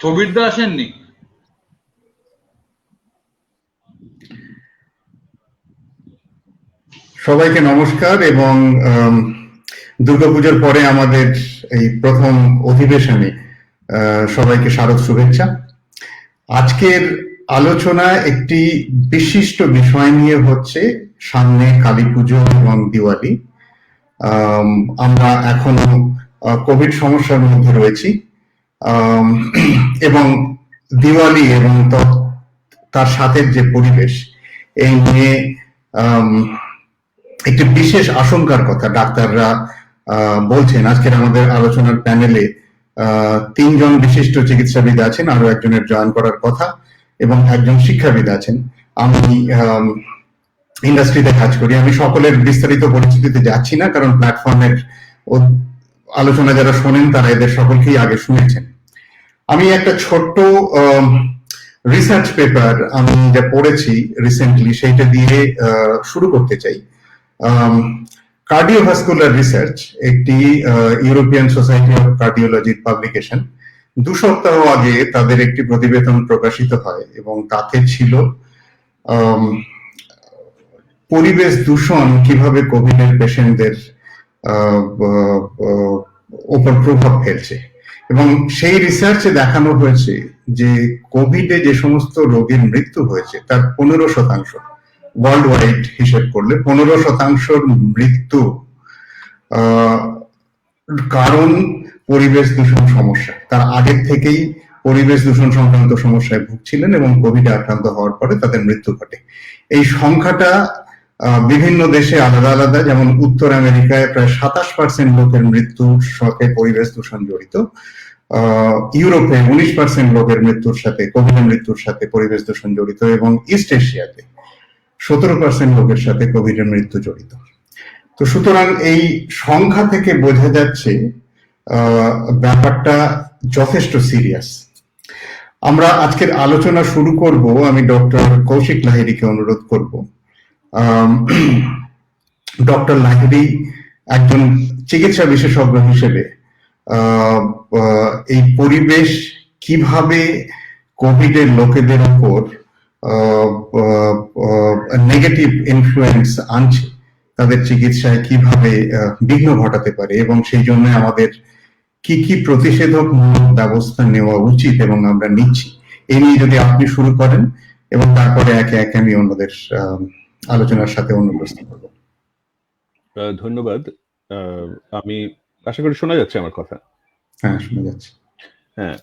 স্থবিরদা আসেননি? সবাইকে নমস্কার এবং দুর্গাপূজার পরে আমাদের এই প্রথম অধিবেশনে সবাইকে শারদ শুভেচ্ছা। আজকের আলোচনা একটি বিশিষ্ট বিষয় নিয়ে হচ্ছে, সামনে কালী পুজো এবং দিওয়ালি। আমরা এখনো কোভিড সমস্যার মধ্যে রয়েছি এবং দিওয়ালি এবং তার সাথে যে পরিবেশ, এই নিয়ে একটি বিশেষ আশঙ্কার কথা ডাক্তাররা বলছেন। আজকের আমাদের আলোচনার প্যানেলে 3 জন বিশিষ্ট চিকিৎসাবিদ আছেন, আরো একজনের জয়েন করার কথা, এবং একজন শিক্ষাবিদ আছেন। আমি ইন্ডাস্ট্রিতে কাজ করি, আমি সকলের বিস্তারিত পরিচিতিতে যাচ্ছি না, কারণ প্ল্যাটফর্মের আলোচনা যারা শোনেন তারা এদের সকলকেই আগে শুনেছেন। আমি একটা ছোট্ট রিসার্চ পেপার আমি যা পড়েছি রিসেন্টলি, সেইটা দিয়ে শুরু করতে চাই। কার্ডিওভাস্কুলার রিসার্চ, একটি ইউরোপিয়ান সোসাইটি অফ কার্ডিওলজির পাবলিকেশন। 2 সপ্তাহ আগে তাদের একটি প্রতিবেদন প্রকাশিত হয় এবং তাতে ছিল পরিবেশ দূষণ কিভাবে কোভিডের পেশেন্টদের উপর প্রভাব ফেলছে। এবং সেই রিসার্চে দেখানো হয়েছে যে কোভিডে যে সমস্ত রোগীর মৃত্যু হয়েছে তার 15% ওয়ার্ল্ড ওয়াইড হিসেব করলে 15% মৃত্যু কারণ পরিবেশ দূষণ সমস্যা। তার আগের থেকেই পরিবেশ দূষণ সংক্রান্ত সমস্যায় ভুগছিলেন এবং কোভিডে আক্রান্ত হওয়ার পরে তাদের মৃত্যু ঘটে। এই সংখ্যাটা বিভিন্ন দেশে আলাদা আলাদা, যেমন উত্তর আমেরিকায় প্রায় 27% লোকের মৃত্যুর সাথে পরিবেশ দূষণ জড়িত, ইউরোপে 19% লোকের মৃত্যুর সাথে, কোভিডের মৃত্যুর সাথে পরিবেশ দূষণ জড়িত, এবং ইস্ট এশিয়াতে 17% লোকের সাথে কোভিডের মৃত্যু জড়িত। তো সুতরাং এই সংখ্যা থেকে বোঝা যাচ্ছে ব্যাপারটা যথেষ্ট সিরিয়াস। আমরা আজকের আলোচনা শুরু করব, আমি ডক্টর কৌশিক লাহিড়ীকে অনুরোধ করব। ডক্টর লাহিড়ী একজন চিকিৎসা বিশেষজ্ঞ হিসেবে এই পরিবেশ কিভাবে কোভিডের লোকেদের উপর নেগেটিভ ইনফ্লুয়েন্স আনছে, তাদের চিকিৎসায় কিভাবে বিঘ্ন ঘটাতে পারে, এবং সেই জন্য আমাদের কি কি প্রতিষেধকমূলক ব্যবস্থা নেওয়া উচিত এবং আমরা নিচ্ছি, এই নিয়ে যদি আপনি শুরু করেন, এবং তারপরে একে একে আমি অন্যদের আলোচনার সাথে অনুপ্রস্তুত করব। ধন্যবাদ। আমি আশা করি শোনা যাচ্ছে আমার কথা। হ্যাঁ, শোনা যাচ্ছে। হ্যাঁ,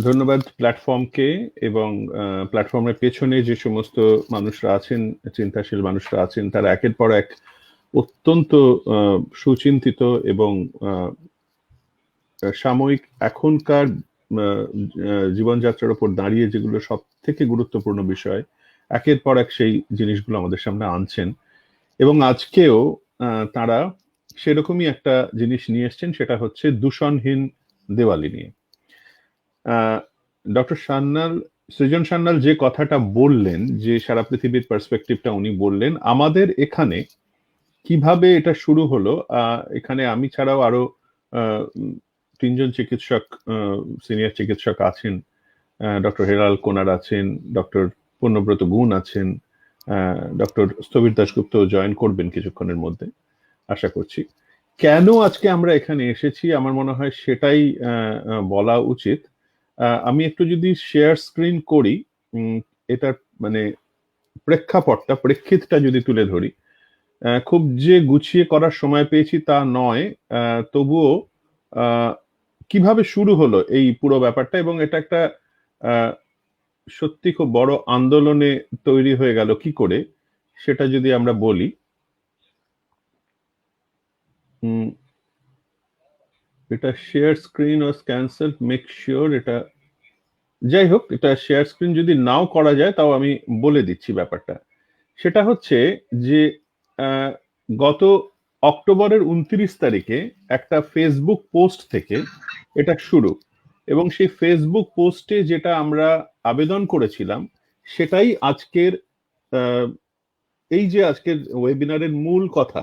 ধন্যবাদ প্ল্যাটফর্মকে এবং প্ল্যাটফর্মের পেছনে যে সমস্ত মানুষরা আছেন, চিন্তাশীল মানুষরা আছেন, তারা একের পর এক অত্যন্ত সুচিন্তিত এবং সাময়িক এখনকার জীবনযাত্রার উপর দাঁড়িয়ে যেগুলো সব থেকে গুরুত্বপূর্ণ বিষয়, একের পর এক সেই জিনিসগুলো আমাদের সামনে আনছেন। এবং আজকেও তারা সেরকমই একটা জিনিস নিয়ে এসছেন, সেটা হচ্ছে দূষণহীন দেওয়ালি নিয়ে। ডক্টর সান্যাল, সৃজন সান্যাল যে কথাটা বললেন, যে সারা পৃথিবীর পার্সপেক্টিভটা উনি বললেন, আমাদের এখানে কিভাবে এটা শুরু হলো, এখানে আমি ছাড়াও আরো 3 জন চিকিৎসক, সিনিয়র চিকিৎসক আছেন। ডক্টর হেলাল কোনার আছেন, ডক্টর পূর্ণব্রত গুণ আছেন, ডক্টর স্থবির দাশগুপ্ত জয়েন করবেন কিছুক্ষণের মধ্যে আশা করছি। কেন আজকে আমরা এখানে এসেছি আমার মনে হয় সেটাই বলা উচিত। আমি একটু যদি শেয়ার স্ক্রিন করি, এটার মানে প্রেক্ষিতটা যদি তুলে ধরি, খুব যে গুছিয়ে করার সময় পেয়েছি তা নয়, তবুও কিভাবে শুরু হলো এই পুরো ব্যাপারটা, এবং এটা একটা সত্যি খুব বড় আন্দোলনে তৈরি হয়ে গেল কি করে, সেটা যদি আমরা বলি। এটা শেয়ার স্ক্রিন ও ক্যান্সেল, মেক শিওর এটা, যাই হোক, এটা শেয়ার স্ক্রিন যদি নাও করা যায় তাও আমি বলে দিচ্ছি ব্যাপারটা। সেটা হচ্ছে যে গত অক্টোবরের 29 তারিখে একটা ফেসবুক পোস্ট থেকে এটা শুরু, এবং সেই ফেসবুক পোস্টে যেটা আমরা আবেদন করেছিলাম সেটাই আজকের এই যে আজকের ওয়েবিনারের মূল কথা।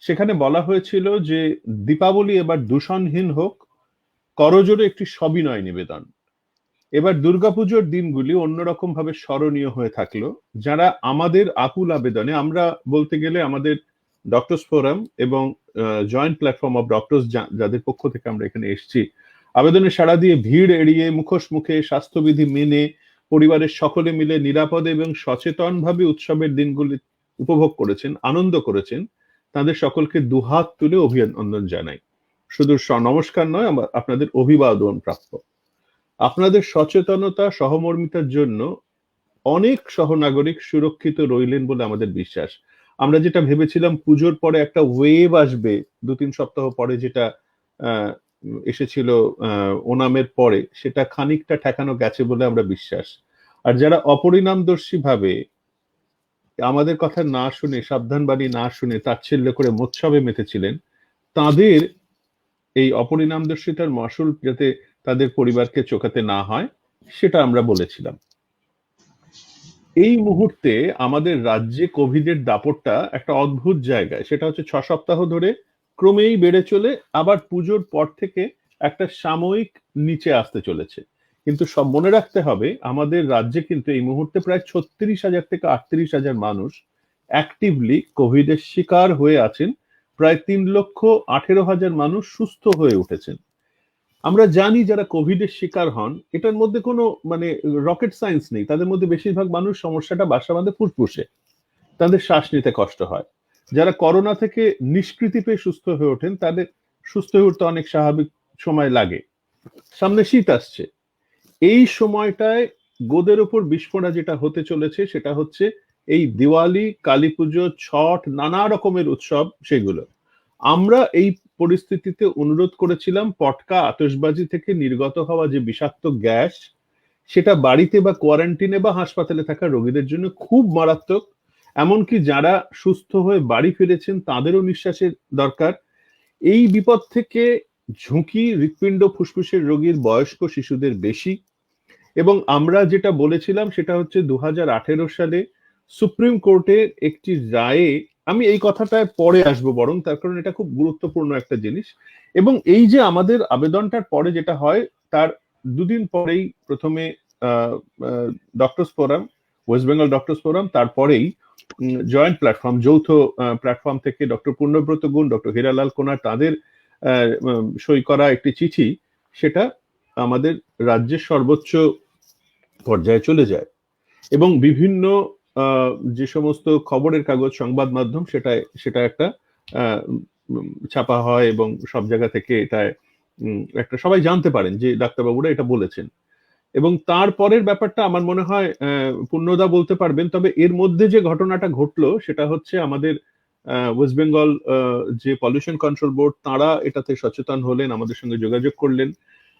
সেখানে বলা হয়েছিল যে দীপাবলি এবার দূষণহীন হোক, করজোড়ে একটি সবিনয় নিবেদন। এবার দুর্গাপুজোর দিনগুলি অন্যরকম ভাবে স্মরণীয় হয়ে থাকলো, যারা আমাদের আকুল আবেদনে, আমরা বলতে গেলে আমাদের ডক্টরস ফোরাম এবং জয়েন্ট প্ল্যাটফর্ম অফ ডক্টরস, যাদের পক্ষ থেকে আমরা এখানে এসেছি, আবেদনে সাড়া দিয়ে ভিড় এড়িয়ে মুখোশ মুখে স্বাস্থ্যবিধি মেনে পরিবারের সকলে মিলে নিরাপদে এবং সচেতনভাবে উৎসবের দিনগুলি উপভোগ করেছেন, আনন্দ করেছেন, তাদের সকলকে দুহাত তুলে অভিনন্দন জানাই। শুধু নমস্কার নয়, আপনাদের অভিবাদন প্রাপ্য। আপনাদের সচেতনতা, সহমর্মিতার জন্য অনেক সহনাগরিক সুরক্ষিত রইলেন বলে আমাদের বিশ্বাস। আমরা যেটা ভেবেছিলাম পুজোর পরে একটা ওয়েভ আসবে, 2-3 সপ্তাহ পরে যেটা এসেছিল ওনামের পরে, সেটা খানিকটা ঠেকানো গেছে বলে আমরা বিশ্বাস। আর যারা অপরিণামদর্শী ভাবে আমাদের কথা না শুনে, সাবধানবাণী না শুনে তাচ্ছিল্য করে মোৎসবে মেতেছিলেন, তাদের এই অপরিণামদর্শিতার মাসুল যাতে তাদের পরিবারকে চোকাতে না হয়, সেটা আমরা বলেছিলাম। এই মুহূর্তে আমাদের রাজ্যে কোভিডের দাপটটা একটা অদ্ভুত জায়গায়, সেটা হচ্ছে 6 সপ্তাহ ধরে ক্রমেই বেড়ে চলে আবার পুজোর পর থেকে একটা সাময়িক নিচে আসতে চলেছে। কিন্তু সব মনে রাখতে হবে, আমাদের রাজ্যে কিন্তু এই মুহূর্তে প্রায় 36,000 থেকে 38,000 মানুষ অ্যাক্টিভলি কোভিডের শিকার হয়ে আছেন, প্রায় 3,18,000 মানুষ সুস্থ হয়ে উঠেছেন। আমরা জানি যারা কোভিডের শিকার হন, এটার মধ্যে কোনো মানে রকেট সায়েন্স নেই, তাদের মধ্যে বেশিরভাগ মানুষ সমস্যাটা বাসা বাঁধে ফুসফুসে, তাদের শ্বাস নিতে কষ্ট হয়। যারা করোনা থেকে নিষ্কৃতি পেয়ে সুস্থ হয়ে ওঠেন, তাদের সুস্থ হয়ে উঠতে অনেক স্বাভাবিক সময় লাগে। সামনে শীত আসছে, এই সময়টায় গোদের ওপর বিস্ফোরণ যেটা হতে চলেছে সেটা হচ্ছে এই দিওয়ালি, কালী পুজো, ছট, নানা রকমের উৎসব, সেগুলো। আমরা এই পরিস্থিতিতে অনুরোধ করেছিলাম পটকা, আতশবাজি থেকে নির্গত হওয়া যে বিষাক্ত গ্যাস, সেটা বাড়িতে বা কোয়ারেন্টিনে বা হাসপাতালে থাকা রোগীদের জন্য খুব মারাত্মক। এমনকি যারা সুস্থ হয়ে বাড়ি ফিরেছেন তাদেরও নিঃশ্বাসের দরকার। এই বিপদ থেকে ঝুঁকি হৃৎপিণ্ড ফুসফুসের রোগীর, বয়স্ক শিশুদের বেশি। এবং আমরা যেটা বলেছিলাম সেটা হচ্ছে 2018 সালে সুপ্রিম কোর্টের একটি রায়ে, আমি এই কথাটায় পরে আসবো বরং, তার কারণ এটা খুব গুরুত্বপূর্ণ একটা জিনিস। এবং এই যে আমাদের আবেদনটার পরে যেটা হয়, তার 2 দিন পরেই প্রথমে doctors forum, West Bengal doctors forum, তারপরেই জয়েন্ট প্ল্যাটফর্ম, যৌথ প্ল্যাটফর্ম থেকে ডক্টর পূর্ণব্রত গুণ, ডক্টর হীরালাল কোনার, তাদের সই করা একটি চিঠি, সেটা আমাদের রাজ্যের সর্বোচ্চ পর্যায়ে চলে যায়। এবং বিভিন্ন যে সমস্ত খবরের কাগজ, সংবাদ মাধ্যম, সেটা একটা ছাপা হয় এবং সব জায়গা থেকে এটা একটা সবাই জানতে পারেন যে ডাক্তারবাবুরা এটা বলেছেন। এবং তারপরের ব্যাপারটা আমার মনে হয় পূর্ণদা বলতে পারবেন। তবে এর মধ্যে যে ঘটনাটা ঘটলো সেটা হচ্ছে আমাদের ওয়েস্ট বেঙ্গল যে পলিউশন কন্ট্রোল বোর্ড, তারা এটাতে সচেতন হলেন, আমাদের সঙ্গে যোগাযোগ করলেন।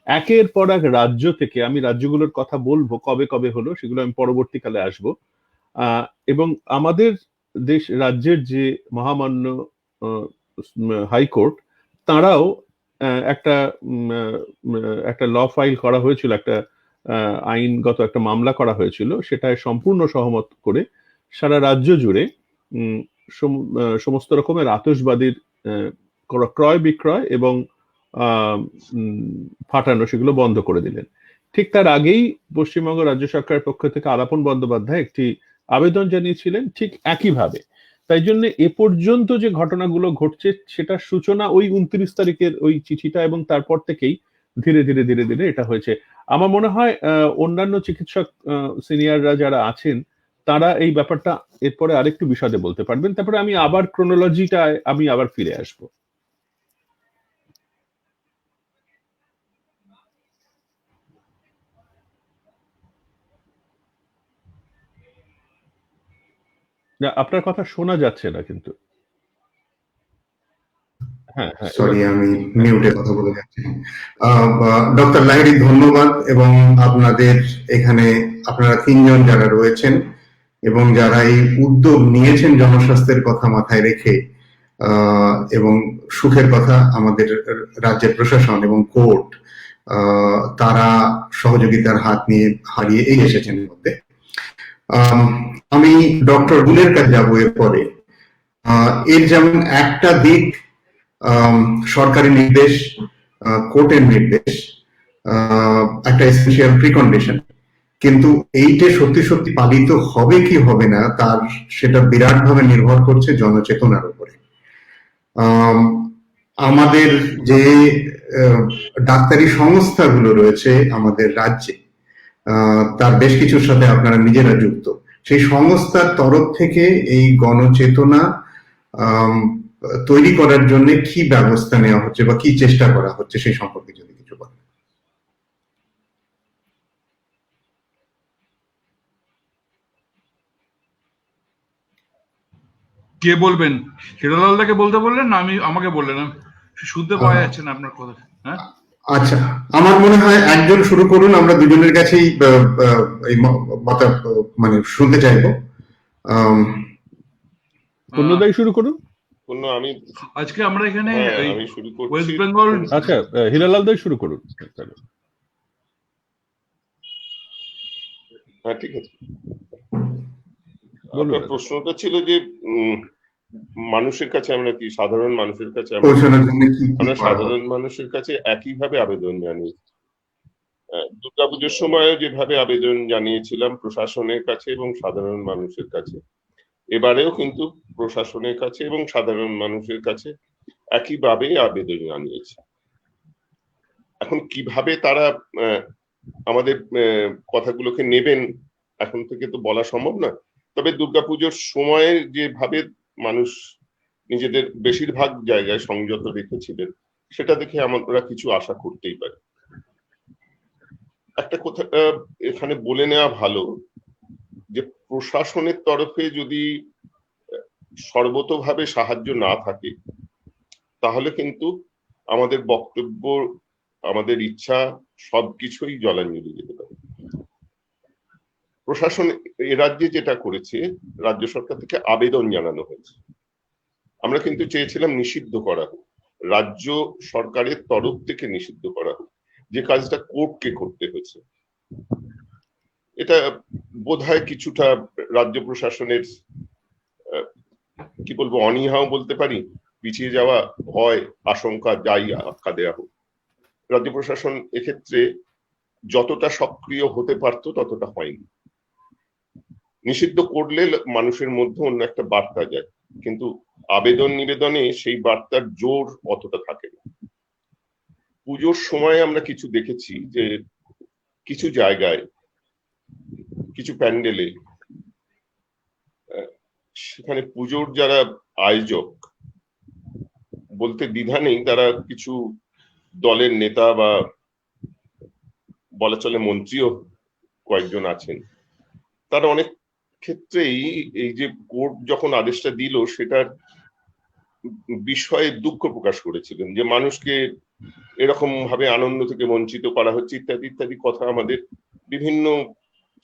একের পর এক রাজ্য থেকে, আমি রাজ্যগুলোর কথা বলবো কবে কবে হলো, সেগুলো আমি পরবর্তীকালে আসবো। এবং আমাদের রাজ্যের যে মহামান্য হাইকোর্ট, তারাও একটা ল ফাইল করা হয়েছিল, একটা আইনগত একটা মামলা করা হয়েছিল, সেটায় সম্পূর্ণ সহমত করে সারা রাজ্য জুড়ে সমস্ত রকমের আতশবাজির ক্রয় বিক্রয় এবং ফাটানো, সেগুলো বন্ধ করে দিলেন। ঠিক তার আগেই পশ্চিমবঙ্গ রাজ্য সরকারের পক্ষ থেকে আলাপন বন্দ্যোপাধ্যায় একটি আবেদন জানিয়েছিলেন ঠিক একইভাবে। তাই জন্য এ পর্যন্ত যে ঘটনাগুলো ঘটছে সেটার সূচনা ওই 29 তারিখের ওই চিঠিটা, এবং তারপর থেকেই ধীরে ধীরে ধীরে ধীরে এটা হয়েছে। আমার মনে হয় অন্যান্য চিকিৎসক সিনিয়ররা যারা আছেন, তারা এই ব্যাপারটা এরপরে আরেকটু বিশদে বলতে পারবেন। তারপরে আমি আবার ক্রোনোলজিটা আমি আবার ফিরে আসবো। না, আপনার কথা শোনা যাচ্ছে না কিন্তু। হ্যাঁ, সরি, আমি মিউটে কথা বলে যাচ্ছি। ডক্টর লাহিড়ী, ধন্যবাদ। এবং আপনাদের এখানে আপনারা 3 জন যারা রয়েছেন এবং যারা এই উদ্যোগ নিয়েছেন জনস্বাস্থ্যের কথা মাথায় রেখে, এবং সুখের কথা আমাদের রাজ্যের প্রশাসন এবং কোর্ট, তারা সহযোগিতার হাত নিয়ে হারিয়ে এই এসেছেন এর মধ্যে। আমি ডক্টর গুলের কাছে যাবো এরপরে। এর যেমন একটা দিক সরকারি নির্দেশ, কোর্টের নির্দেশ, একটা এসেনশিয়াল প্রিকন্ডিশন, কিন্তু এইটা সত্যি সত্যি পালিত হবে কি হবে না তার সেটা বিরাটভাবে নির্ভর করছে জনচেতনার উপরে। আমাদের যে ডাক্তারি সংস্থাগুলো রয়েছে আমাদের রাজ্যে, তার বেশ কিছুর সাথে আপনারা নিজেরা যুক্ত, সেই সংস্থার তরফ থেকে এই গণচেতনা তৈরি করার জন্য কি ব্যবস্থা নেওয়া হচ্ছে বা কি চেষ্টা করা হচ্ছে সেই সম্পর্কে যদি কিছু বলেন। কে বলবেন? হিরালালদাকে বলতে বললেন না আমাকে বললেন? শুনতে পাওয়া যাচ্ছে না আপনার কথা। হ্যাঁ, আচ্ছা, আমার মনে হয় একজন শুরু করুন, আমরা দুজনের কাছেই এই মানে শুনতে চাইবো। পূর্ণদাই শুরু করুন। আমি আজকে আমরা এখানে আমি শুরু করছি। ওয়েস্ট বেঙ্গল। আচ্ছা, হিরালাল দাই শুরু করুন। হ্যাঁ, ঠিক আছে। আপনার প্রশ্নটা ছিল যে মানুষের কাছে আমরা কি, সাধারণ মানুষের কাছে আমরা সাধারণ মানুষের কাছে একইভাবে আবেদন জানিয়ে, দুর্গাপুজোর সময় যেভাবে আবেদন জানিয়েছিলাম প্রশাসনের কাছে এবং সাধারণ মানুষের কাছে, এবারেও কিন্তু প্রশাসনের কাছে এবং সাধারণ মানুষের কাছে একইভাবে আবেদন জানিয়েছে। এখন কিভাবে তারা আমাদের কথাগুলোকে নেবেন এখন থেকে তো বলা সম্ভব না, তবে দুর্গাপুজোর সময়ে যেভাবে মানুষ নিজেদের বেশিরভাগ জায়গায় সংযত রেখেছিলেন সেটা দেখে আমরা কিছু আশা করতেই পারি। একটা কথা এখানে বলে নেওয়া ভালো যে প্রশাসনের তরফে যদি সর্বতোভাবে সাহায্য না থাকে তাহলে কিন্তু আমাদের বক্তব্য, আমাদের ইচ্ছা সবকিছুই জলাঞ্জলি যেতে পারে। প্রশাসন এ রাজ্যে যেটা করেছে, রাজ্য সরকার থেকে আবেদন জানানো হয়েছে, আমরা কিন্তু চেয়েছিলাম নিষিদ্ধ করা হোক, রাজ্য সরকারের তরফ থেকে নিষিদ্ধ করা হোক, যে কাজটা কোর্টকে করতে হয়েছে। এটা বোধহয় কিছুটা রাজ্য প্রশাসনের কি বলবো অনীহাও বলতে পারি, পিছিয়ে যাওয়া, ভয়, আশঙ্কা, যাই আখ্যা দেওয়া হোক, রাজ্য প্রশাসন এক্ষেত্রে যতটা সক্রিয় হতে পারত ততটা হয়নি। নিষিদ্ধ করলে মানুষের মধ্যে অন্য একটা বার্তা যায়, কিন্তু আবেদন নিবেদনে সেই বার্তার জোর অতটা থাকে না। পুজোর সময় আমরা কিছু দেখেছি যে কিছু জায়গায়, কিছু প্যান্ডেলে, সেখানে পুজোর যারা আয়োজক, বলতে দ্বিধা নেই, তারা কিছু দলের নেতা বা বলা চলে মন্ত্রীও কয়েকজন আছেন, তারা অনেক ক্ষেত্রেই এই যে কোর্ট যখন আদেশটা দিল সেটার বিষয়ে দুঃখ প্রকাশ করেছিলেন, যে মানুষকে এরকম ভাবে আনন্দ থেকে বঞ্চিত করা হচ্ছে ইত্যাদি ইত্যাদি কথা আমাদের বিভিন্ন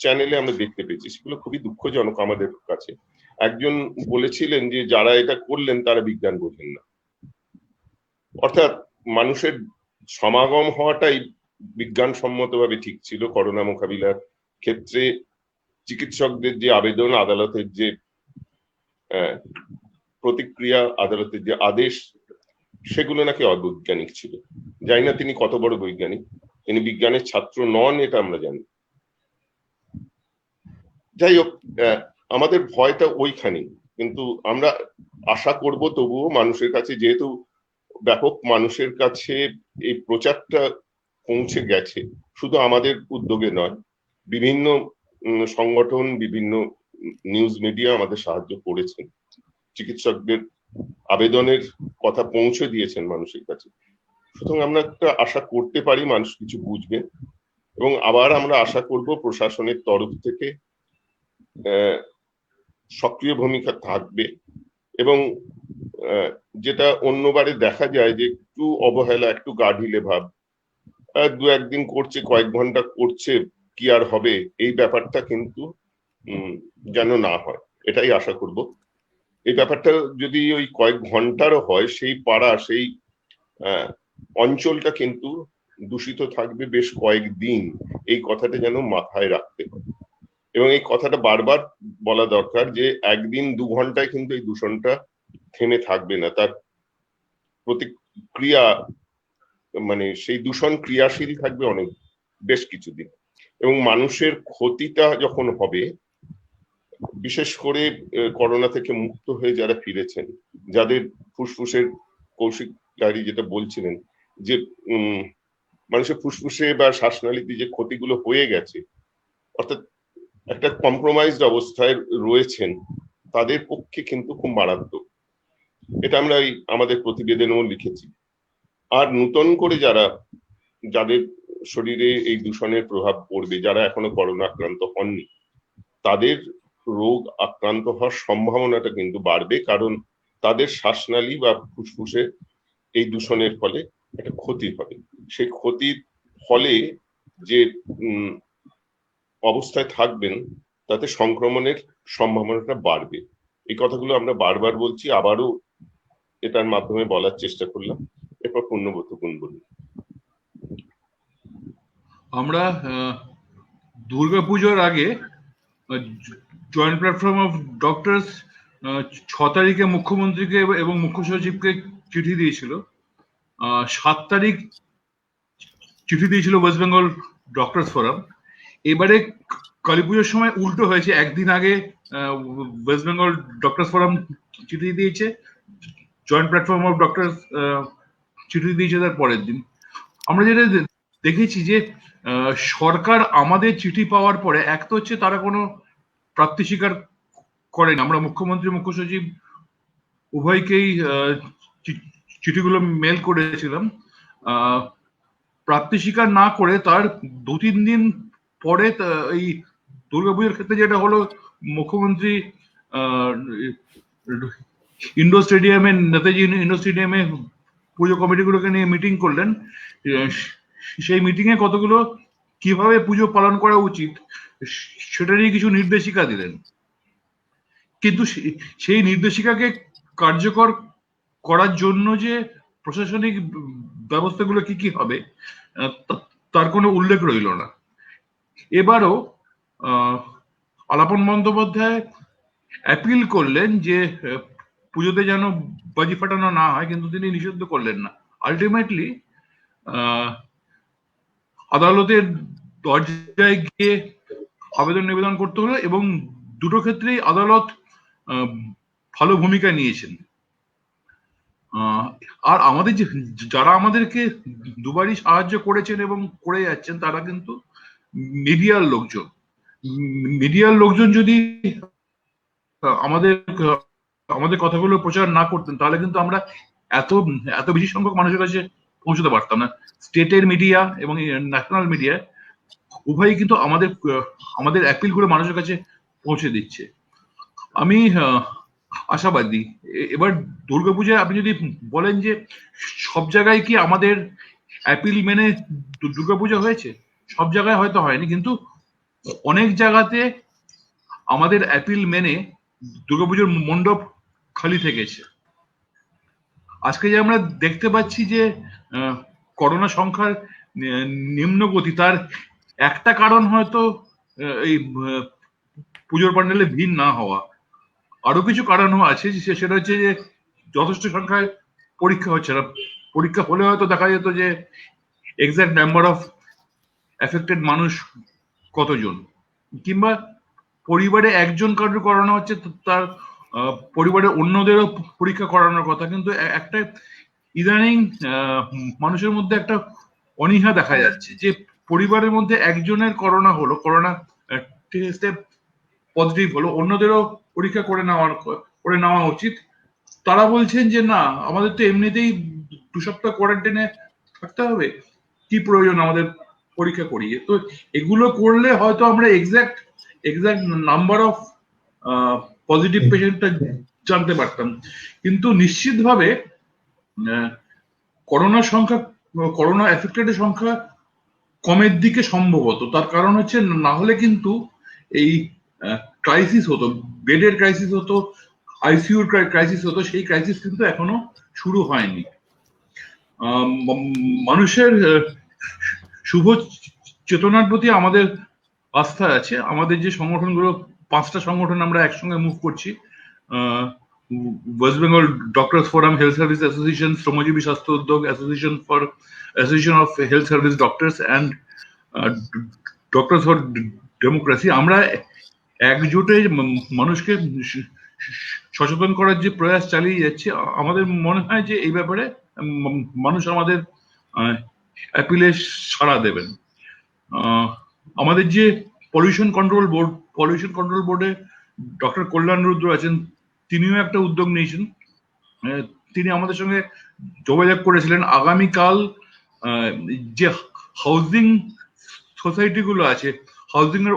চ্যানেলে আমরা দেখতে পেয়েছি। সেগুলো খুবই দুঃখজনক আমাদের কাছে। একজন বলেছিলেন যে যারা এটা করলেন তারা বিজ্ঞান বোঝেন না, অর্থাৎ মানুষের সমাগম হওয়াটাই বিজ্ঞানসম্মতভাবে ঠিক ছিল। করোনা মোকাবিলার ক্ষেত্রে চিকিৎসকদের যে আবেদন, আদালতের যে প্রতিক্রিয়া, আদালতের যে আদেশ, সেগুলো নাকি অবৈজ্ঞানিক ছিল। জানি না তিনি কত বড় বৈজ্ঞানিক, তিনি বিজ্ঞানের ছাত্র নন এটা আমরা জানি। যাই হোক, আমাদের ভয়টা ওইখানেই, কিন্তু আমরা আশা করব তবুও মানুষের কাছে, যেহেতু ব্যাপক মানুষের কাছে এই প্রচারটা পৌঁছে গেছে, শুধু আমাদের উদ্যোগে নয়, বিভিন্ন সংগঠন, বিভিন্ন নিউজ মিডিয়া আমাদের সাহায্য করেছেন, চিকিৎসকদের আবেদনের কথা পৌঁছে দিয়েছেন মানুষের কাছে। সুতরাং আমরা একটা আশা করতে পারি মানুষ কিছু বুঝবে, এবং আবার আমরা আশা করব প্রশাসনের তরফ থেকে সক্রিয় ভূমিকা থাকবে, এবং যেটা অন্যবারে দেখা যায় যে একটু অবহেলা, একটু গা ঢিলে ভাব, দু একদিন করছে, কয়েক ঘন্টা করছে, কি আর হবে, এই ব্যাপারটা কিন্তু যেন না হয়, এটাই আশা করব। এই ব্যাপারটা যদি ওই কয়েক ঘন্টারও হয়, সেই পাড়া, সেই অঞ্চলটা কিন্তু দূষিত থাকবে বেশ কয়েকদিন, এই কথাটা যেন মাথায় রাখতে হবে। এবং এই কথাটা বারবার বলা দরকার যে একদিন 2 ঘন্টায় কিন্তু এই দূষণটা থেমে থাকবে না, তার প্রতিক্রিয়া মানে সেই দূষণ ক্রিয়াশীল থাকবে অনেক বেশ কিছুদিন, এবং মানুষের ক্ষতিটা যখন হবে, বিশেষ করে করোনা থেকে মুক্ত হয়ে যারা ফিরেছেন, যাদের ফুসফুসের, কৌশিক লাহিড়ী যেটা বলছিলেন যে মানুষের ফুসফুসে বা শ্বাসনালীতে যে ক্ষতিগুলো হয়ে গেছে, অর্থাৎ একটা কম্প্রোমাইজড অবস্থায় রয়েছেন, তাদের পক্ষে কিন্তু খুব মারাত্মক। এটা আমরা আমাদের প্রতিবেদনেও লিখেছি। আর নতুন করে যাদের শরীরে এই দূষণের প্রভাব পড়বে, যারা এখনো করোনা আক্রান্ত হননি, তাদের রোগ আক্রান্ত হওয়ার সম্ভাবনাটা কিন্তু বাড়বে, কারণ তাদের শ্বাসনালী বা ফুসফুসে এই দূষণের ফলে একটা ক্ষতি হবে। সেই ক্ষতির ফলে যে অবস্থায় থাকবেন, তাতে সংক্রমণের সম্ভাবনাটা বাড়বে। এই কথাগুলো আমরা বারবার বলছি, আবারও এটার মাধ্যমে বলার চেষ্টা করলাম। এরপর পূর্ণব্রত বলুন। আমরা দুর্গাপুজোর আগে জয়েন্ট প্ল্যাটফর্ম অফ ডক্টরস 6 তারিখে মুখ্যমন্ত্রীকে এবং মুখ্য সচিবকে চিঠি দিয়েছিল। 7 তারিখ চিঠি দিয়েছিল ওয়েস্ট বেঙ্গল ডক্টরস ফোরাম। এবারে কালী পুজোর সময় উল্টো হয়েছে, একদিন আগে ওয়েস্ট বেঙ্গল ডক্টরস ফোরাম চিঠি দিয়েছে, জয়েন্ট প্ল্যাটফর্ম অফ ডক্টরস চিঠি দিয়েছে তার পরের দিন। আমরা যেটা দেখেছি যে সরকার আমাদের চিঠি পাওয়ার পরে, এক তো হচ্ছে তারা কোনো প্রাপ্তি স্বীকার করেন। আমরা মুখ্যমন্ত্রী, মুখ্য সচিব উভয়কেই চিঠিগুলো মেল করেছিলাম। প্রাপ্তি স্বীকার না করে তার 2-3 দিন পরে এই দুর্গাপুজোর ক্ষেত্রে যেটা হলো, মুখ্যমন্ত্রী ইন্ডোর স্টেডিয়ামে, নেতাজি ইন্ডোর স্টেডিয়ামে পুজো কমিটিগুলোকে নিয়ে মিটিং করলেন। সেই মিটিং এ কতগুলো কিভাবে পুজো পালন করা উচিত সেটারই কিছু নির্দেশিকা দিলেন, কিন্তু সেই নির্দেশিকাকে কার্যকর করার জন্য যে প্রশাসনিক ব্যবস্থাগুলো কি কি হবে তার কোনো উল্লেখ রইল না। এবারও আলাপন বন্দ্যোপাধ্যায় অ্যাপিল করলেন যে পুজোতে যেন বাজি ফাটানো না হয়, কিন্তু তিনি নিষিদ্ধ করলেন না। আলটিমেটলি আদালতের দরজায় গিয়ে আবেদন নিবেদন করতে হলো, এবং দুটো ক্ষেত্রেই আদালত ভালো ভূমিকা নিয়েছেন। আর আমাদের যারা আমাদেরকে দুবারই সাহায্য করেছেন এবং করে যাচ্ছেন, তারা কিন্তু মিডিয়ার লোকজন। মিডিয়ার লোকজন যদি আমাদের কথাগুলো প্রচার না করতেন, তাহলে কিন্তু আমরা এত বেশি সংখ্যক মানুষের কাছে পৌঁছতে পারতাম না। স্টেটের মিডিয়া এবং ন্যাশনাল মিডিয়া উভয়ই কিন্তু আমাদের অ্যাপিল করে মানুষের কাছে পৌঁছে দিচ্ছে। আমি আশাবাদী এবার দুর্গাপূজায় আপনি যদি বলেন যে সব জায়গায় কি আমাদের অ্যাপিল মেনে দুর্গাপূজা হয়েছে, সব জায়গায় হয়তো হয়নি, কিন্তু অনেক জায়গাতে আমাদের অ্যাপিল মেনে দুর্গাপুজোর মণ্ডপ খালি থেকেছে। আজকে যে আমরা দেখতে পাচ্ছি যে করোনা সংখ্যার নিম্নগতি, তার একটা কারণ হয়তো এই পুজোর প্যান্ডেলে ভিড় না হওয়া। আরো কিছু কারণও আছে, সেটা হচ্ছে যে যথেষ্ট সংখ্যায় পরীক্ষা হচ্ছে না। পরীক্ষা হলে হয়তো দেখা যেত যে এক্সাক্ট নাম্বার অফ এফেক্টেড মানুষ কতজন, কিংবা পরিবারে একজন কারোর করোনা হচ্ছে, তার পরিবারের অন্যদেরও পরীক্ষা করানোর কথা। কিন্তু একটা ইদানিং মানুষের মধ্যে একটা অনীহা দেখা যাচ্ছে যে পরিবারের মধ্যে একজনের করোনা হলো, করোনা টেস্টে পজিটিভ হলো, অন্যদেরও পরীক্ষা করে নেওয়া উচিত। তারা বলছেন যে না, আমাদের তো এমনিতেই 2 সপ্তাহ কোয়ারেন্টাইনে থাকতে হবে, কি প্রয়োজন আমাদের পরীক্ষা করিয়ে। তো এগুলো করলে হয়তো আমরা এক্সাক্ট নাম্বার অফ পজিটিভ পেশেন্টটা জানতে পারতাম। কিন্তু নিশ্চিতভাবে করোনা এফেক্টেড সংখ্যা কমের দিকে সম্ভবত। তার কারণ হচ্ছে, না হলে কিন্তু এই ক্রাইসিস হতো, বেডের ক্রাইসিস হতো, আইসিইউর ক্রাইসিস হতো, সেই ক্রাইসিস কিন্তু এখনো শুরু হয়নি। মানুষের শুভ চেতনার প্রতি আমাদের আস্থা আছে। আমাদের যে সংগঠনগুলো, 5টা সংগঠন আমরা একসঙ্গে মুভ করছি, West Bengal Doctors Forum, Health Service Association, Shramajীবী স্বাস্থ্য উদ্যোগ, Association of Health Service Doctors and Doctors for Democracy, আমরা একজোটে মানুষকে সচেতন করার যে প্রয়াস চালিয়ে যাচ্ছে, আমাদের মনে হয় যে এই ব্যাপারে মানুষ আমাদের অ্যাপিলে সাড়া দেবেন। আমাদের যে পলিউশন কন্ট্রোল বোর্ডে ডক্টর কল্যাণ রুদ্র আছেন, তিনিও একটা উদ্যোগ নিয়েছেন। তিনি আমাদের সঙ্গে যোগাযোগ করেছিলেন আগামীকাল যে হাউজিং সোসাইটি গুলো আছে, হাউজিং এর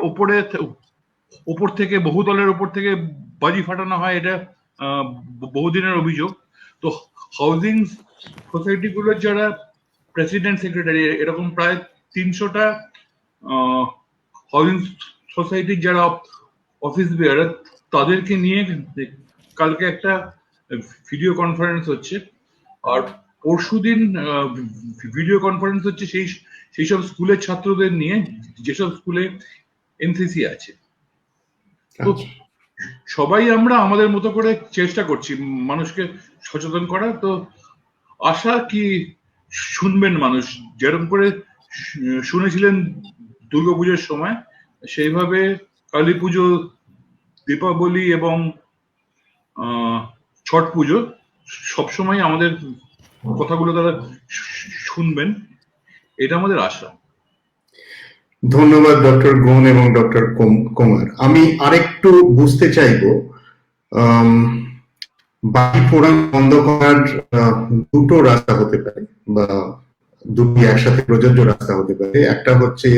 ওপর থেকে বহুতলের ওপর থেকে বাজি ফাটানো হয়, এটা বহুদিনের অভিযোগ। তো হাউজিং সোসাইটি গুলোর যারা প্রেসিডেন্ট, সেক্রেটারি, এরকম প্রায় 300টা হাউজিং সোসাইটির যারা অফিস বেয়ারার, তাদেরকে নিয়ে কালকে একটা ভিডিও কনফারেন্স হচ্ছে। আর পরশুদিন ভিডিও কনফারেন্স হচ্ছে সেই সব স্কুলের ছাত্রদের নিয়ে যেসব স্কুলে এনসিসি আছে। তো সবাই আমরা আমাদের মতো করে চেষ্টা করছি মানুষকে সচেতন করার। তো আশা কি শুনবেন মানুষ, যেরকম করে শুনেছিলেন দুর্গাপুজোর সময়, সেইভাবে কালী পুজো, দীপাবলি এবং ছট পুজো সবসময় আমাদের কথাগুলো তারা শুনবেন, এটা আমাদের আশা। ধন্যবাদ ডক্টর গোন এবং ডক্টর কুমার। আমি আরেকটু বুঝতে চাইবো, বাজি পোড়া বন্ধ করার দুটো রাস্তা হতে পারে বা দুটি একসাথে প্রযোজ্য রাস্তা হতে পারে। একটা হচ্ছে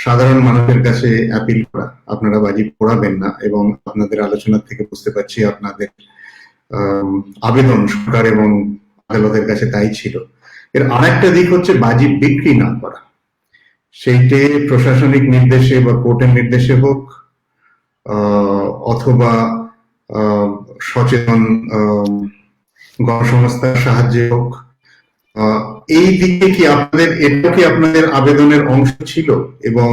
সাধারণ মানুষের কাছে অ্যাপিল করা, আপনারা বাজি পোড়াবেন না, এবং আপনাদের আলোচনা থেকে বুঝতে পারছি আপনাদের আবেদন সরকার এবং আদালতের কাছে তাই ছিল। এর আরেকটা দিক হচ্ছে বাজি বিক্রি না করা, সেইটে প্রশাসনিক নির্দেশে বা কোর্টের নির্দেশে হোক অথবা সচেতন গণসংস্থার সাহায্যে হোক। এই দিকে কি এটা কি আপনাদের আবেদনের অংশ ছিল, এবং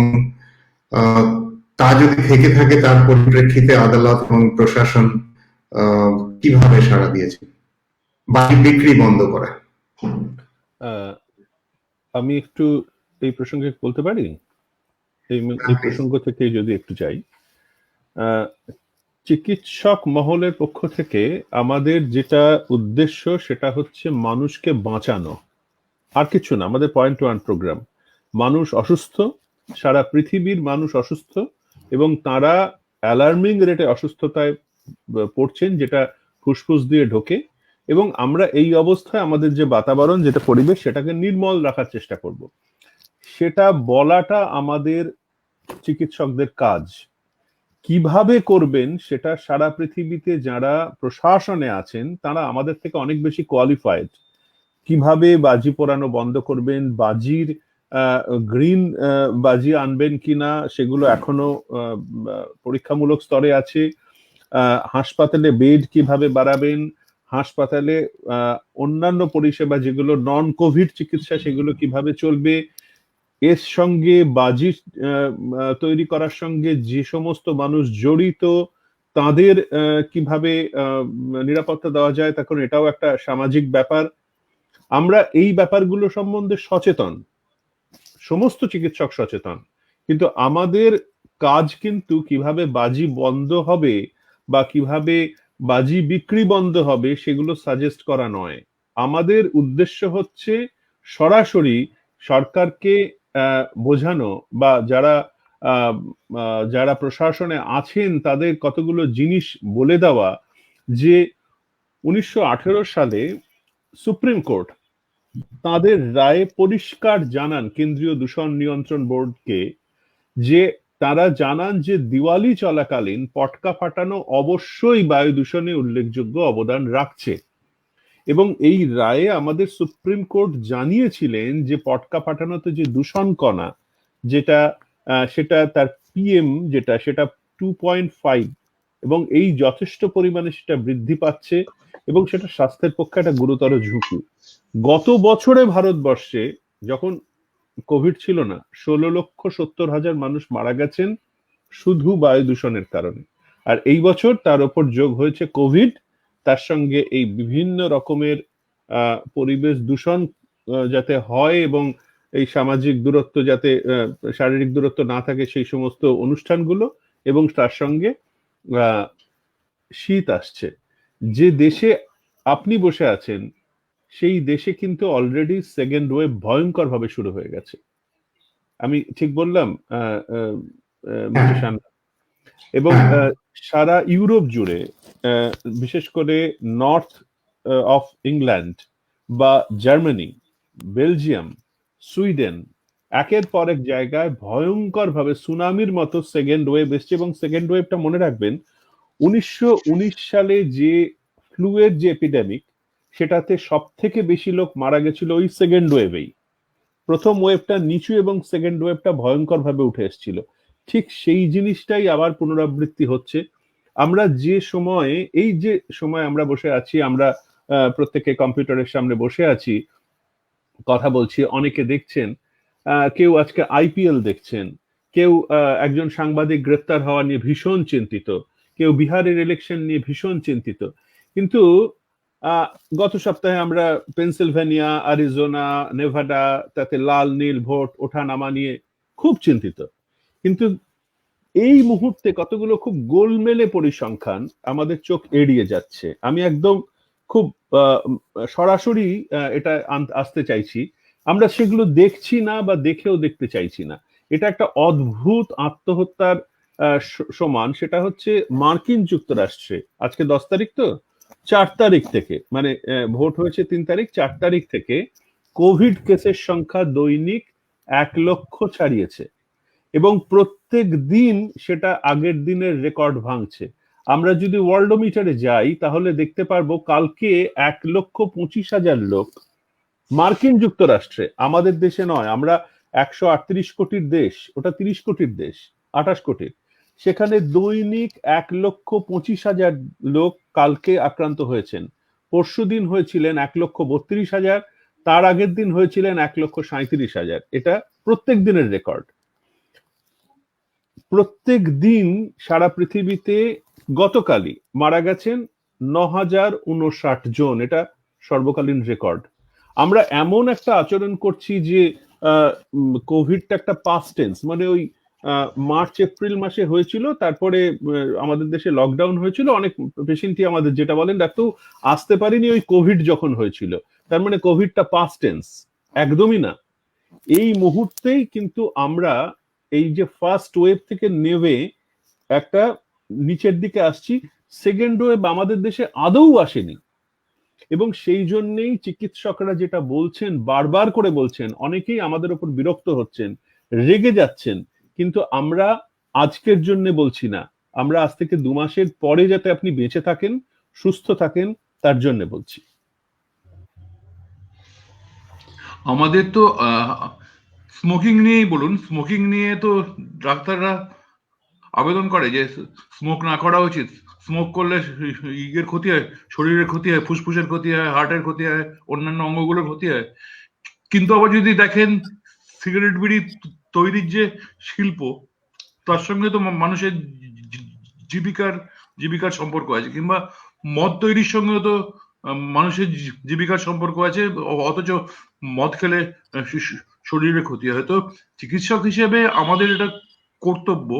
তা যদি থেকে থাকে তার পরিপ্রেক্ষিতে আদালত এবং প্রশাসন কিভাবে সাড়া দিয়েছে বাজি বিক্রি বন্ধ করা? আমি একটু এই প্রসঙ্গে বলতে পারি, এই প্রসঙ্গ থেকে যদি একটু যাই। চিকিৎসক মহলের পক্ষ থেকে আমাদের যেটা উদ্দেশ্য সেটা হচ্ছে মানুষকে বাঁচানো, আর কিছু না। আমাদের পয়েন্ট টু ওয়ান প্রোগ্রাম। মানুষ অসুস্থ, সারা পৃথিবীর মানুষ অসুস্থ, এবং তারা অ্যালার্মিং রেটে অসুস্থতায় পড়ছেন, যেটা ফুসফুস দিয়ে ঢোকে। এবং আমরা এই অবস্থায় আমাদের যে বাতাবরণ, যেটা পরিবেশ, সেটাকে নির্মল রাখার চেষ্টা করব। সেটা বলাটা আমাদের চিকিৎসকদের কাজ। কিভাবে করবেন সেটা সারা পৃথিবীতে যারা প্রশাসনে আছেন তারা আমাদের থেকে অনেক বেশি কোয়ালিফাইড। কিভাবে বাজি পোড়ানো বন্ধ করবেন, বাজির গ্রিন বাজি আনবেন কিনা, সেগুলো এখনো পরীক্ষামূলক স্তরে আছে। হাসপাতালে বেড কিভাবে বাড়াবেন, হাসপাতালে অন্যান্য পরিষেবা যেগুলো নন কোভিড চিকিৎসা সেগুলো কিভাবে চলবে, এর সঙ্গে বাজি তৈরি করার সঙ্গে যে সমস্ত মানুষ জড়িত তাদের কিভাবে নিরাপত্তা দেওয়া যায়, তখন এটাও একটা সামাজিক ব্যাপার। আমরা এই ব্যাপারগুলো সম্বন্ধে সচেতন, সমস্ত চিকিৎসক সচেতন, কিন্তু আমাদের কাজ কিন্তু কিভাবে বাজি বন্ধ হবে বা কিভাবে বাজি বিক্রি বন্ধ হবে সেগুলো সাজেস্ট করা নয়। আমাদের উদ্দেশ্য হচ্ছে সরাসরি সরকারকে বোঝানো বা যারা প্রশাসনে আছেন তাদের কতগুলো জিনিস বলে দেওয়া, যে 1918 সালে সুপ্রিম কোর্ট তাদের রায়ে পরিষ্কার জানান কেন্দ্রীয় দূষণ নিয়ন্ত্রণ বোর্ডকে, যে তারা জানান যে দিওয়ালি চলাকালীন পটকা ফাটানো অবশ্যই বায়ু দূষণে উল্লেখযোগ্য অবদান রাখছে। এবং এই রায়ে আমাদের সুপ্রিম কোর্ট জানিয়েছিলেন যে পটকা ফাটানোতে যে দূষণ কণা সেটা তার পিএম সেটা 2.5, এবং এই যথেষ্ট পরিমাণে সেটা বৃদ্ধি পাচ্ছে এবং সেটা স্বাস্থ্যের পক্ষে একটা গুরুতর ঝুঁকি। গত বছরে ভারতবর্ষে যখন কোভিড ছিল না, 16,70,000 মানুষ মারা গেছেন শুধু বায়ু দূষণের কারণে। আর এই বছর তার উপর যোগ হয়েছে কোভিড, তার সঙ্গে এই বিভিন্ন রকমের পরিবেশ দূষণ যাতে হয় এবং এই সামাজিক দূরত্ব যাতে শারীরিক দূরত্ব না থাকে সেই সমস্ত অনুষ্ঠানগুলো, এবং তার সঙ্গে শীত আসছে। যে দেশে আপনি বসে আছেন সেই দেশে কিন্তু অলরেডি সেকেন্ড ওয়েভ ভয়ঙ্কর ভাবে শুরু হয়ে গেছে। আমি ঠিক বললাম মিস্টার সান্যাল? এবং সারা ইউরোপ জুড়ে, বিশেষ করে নর্থ অফ ইংল্যান্ড বা জার্মানি, বেলজিয়াম, সুইডেন, একের পর এক জায়গায় ভয়ঙ্কর ভাবে সুনামির মতো সেকেন্ড ওয়েভ এসছে। এবং সেকেন্ড ওয়েভটা মনে রাখবেন, 1919 সালে যে ফ্লুয়ের যে এপিডেমিক, সেটাতে সব থেকে বেশি লোক মারা গেছিল ওই সেকেন্ড ওয়েভেই। প্রথম ওয়েভটা নিচু এবং সেকেন্ড ওয়েভটা ভয়ঙ্কর ভাবে উঠে এসেছিল। ঠিক সেই জিনিসটাই আবার পুনরাবৃত্তি হচ্ছে। আমরা যে সময়ে, এই যে সময় আমরা বসে আছি, আমরা প্রত্যেকে কম্পিউটারের সামনে বসে আছি, কথা বলছি, অনেকে দেখছেন, কেউ আজকে আইপিএল দেখছেন, কেউ একজন সাংবাদিক গ্রেপ্তার হওয়া নিয়ে ভীষণ চিন্তিত, কেউ বিহারের ইলেকশন নিয়ে ভীষণ চিন্তিত। কিন্তু গত সপ্তাহে আমরা পেনসিলভেনিয়া, আরিজোনা, নেভাডা, তাতে লাল নীল ভোট ওঠা নামা নিয়ে খুব চিন্তিত। কিন্তু এই মুহূর্তে কতগুলো খুব গোলমেলে পরিসংখ্যান আমাদের চোখ এড়িয়ে যাচ্ছে। আমি একদম খুব সরাসরি এটা আসতে চাইছি, আমরা সেগুলো দেখছি না বা দেখেও দেখতে চাইছি না। এটা একটা অদ্ভুত আত্মহত্যার সমান। সেটা হচ্ছে মার্কিন যুক্তরাষ্ট্রে আজকে 10 তারিখ, তো 4 তারিখ থেকে, মানে ভোট হয়েছে 3 তারিখ, 4 তারিখ থেকে কোভিড কেসের সংখ্যা দৈনিক 1 লক্ষ ছাড়িয়েছে এবং প্রত্যেক দিন সেটা আগের দিনের রেকর্ড ভাঙছে। আমরা যদি ওয়ার্ল্ডোমিটারে যাই তাহলে দেখতে পারবো কালকে 1,25,000 লোক মার্কিন যুক্তরাষ্ট্রে, আমাদের দেশে নয়, আমরা 138 কোটির দেশ, ওটা 30 কোটির দেশ, 28 কোটির, সেখানে দৈনিক 1,25,000 লোক কালকে আক্রান্ত হয়েছেন। পরশুদিন হয়েছিলেন 1,32,000, তার আগের দিন হয়েছিলেন 1,37,000। এটা প্রত্যেক দিনের রেকর্ড। প্রত্যেক দিন সারা পৃথিবীতে গতকালই মারা গেছেন 9,059 জন, এটা সর্বকালীন রেকর্ড। আমরা এমন একটা আচরণ করছি যে কোভিডটা একটা পাস্ট টেন্স, মানে ওই মার্চ এপ্রিল মাসে হয়েছিল, তারপরে আমাদের দেশে লকডাউন হয়েছিল, অনেক পেশেন্টই আমাদের যেটা বলেন ডাক্তার আসতে পারিনি ওই কোভিড যখন হয়েছিল, তার মানে কোভিডটা পাস্ট টেন্স। একদমই না। এই মুহূর্তেই কিন্তু আমরা এই যে ফার্স্ট ওয়েভ থেকে নেমে একটা নিচের দিকে আসছি, সেকেন্ড ওয়েভ আমাদের দেশে আদৌ আসেনি। এবং সেই জন্যেই চিকিৎসকরা যেটা বলছেন, বারবার করে বলছেন, অনেকেই আমাদের উপর বিরক্ত হচ্ছেন, রেগে যাচ্ছেন, কিন্তু আমরা আজকের জন্য বলছি না, আমরা আজ থেকে 2 মাসের পরে যাতে আপনি বেঁচে থাকেন, সুস্থ থাকেন, তার জন্য বলছি। আমাদের তো স্মোকিং নিয়েই বলুন, স্মোকিং নিয়ে তো ডাক্তাররা আবেদন করে যে স্মোক না করা উচিত, স্মোক করলে ইয়ের ক্ষতি হয়, শরীরের ক্ষতি হয়, ফুসফুসের ক্ষতি হয়, হার্টের ক্ষতি হয়, অন্যান্য অঙ্গগুলোর ক্ষতি হয়। কিন্তু আবার যদি দেখেন সিগারেট বিড়ি তৈরির যে শিল্প, তার সঙ্গে তো মানুষের জীবিকার সম্পর্ক আছে, কিংবা মদ তৈরির সঙ্গে তো মানুষের জীবিকার সম্পর্ক আছে, অথচ মদ খেলে শরীরে ক্ষতি হয়। তো চিকিৎসক হিসেবে আমাদের এটা কর্তব্য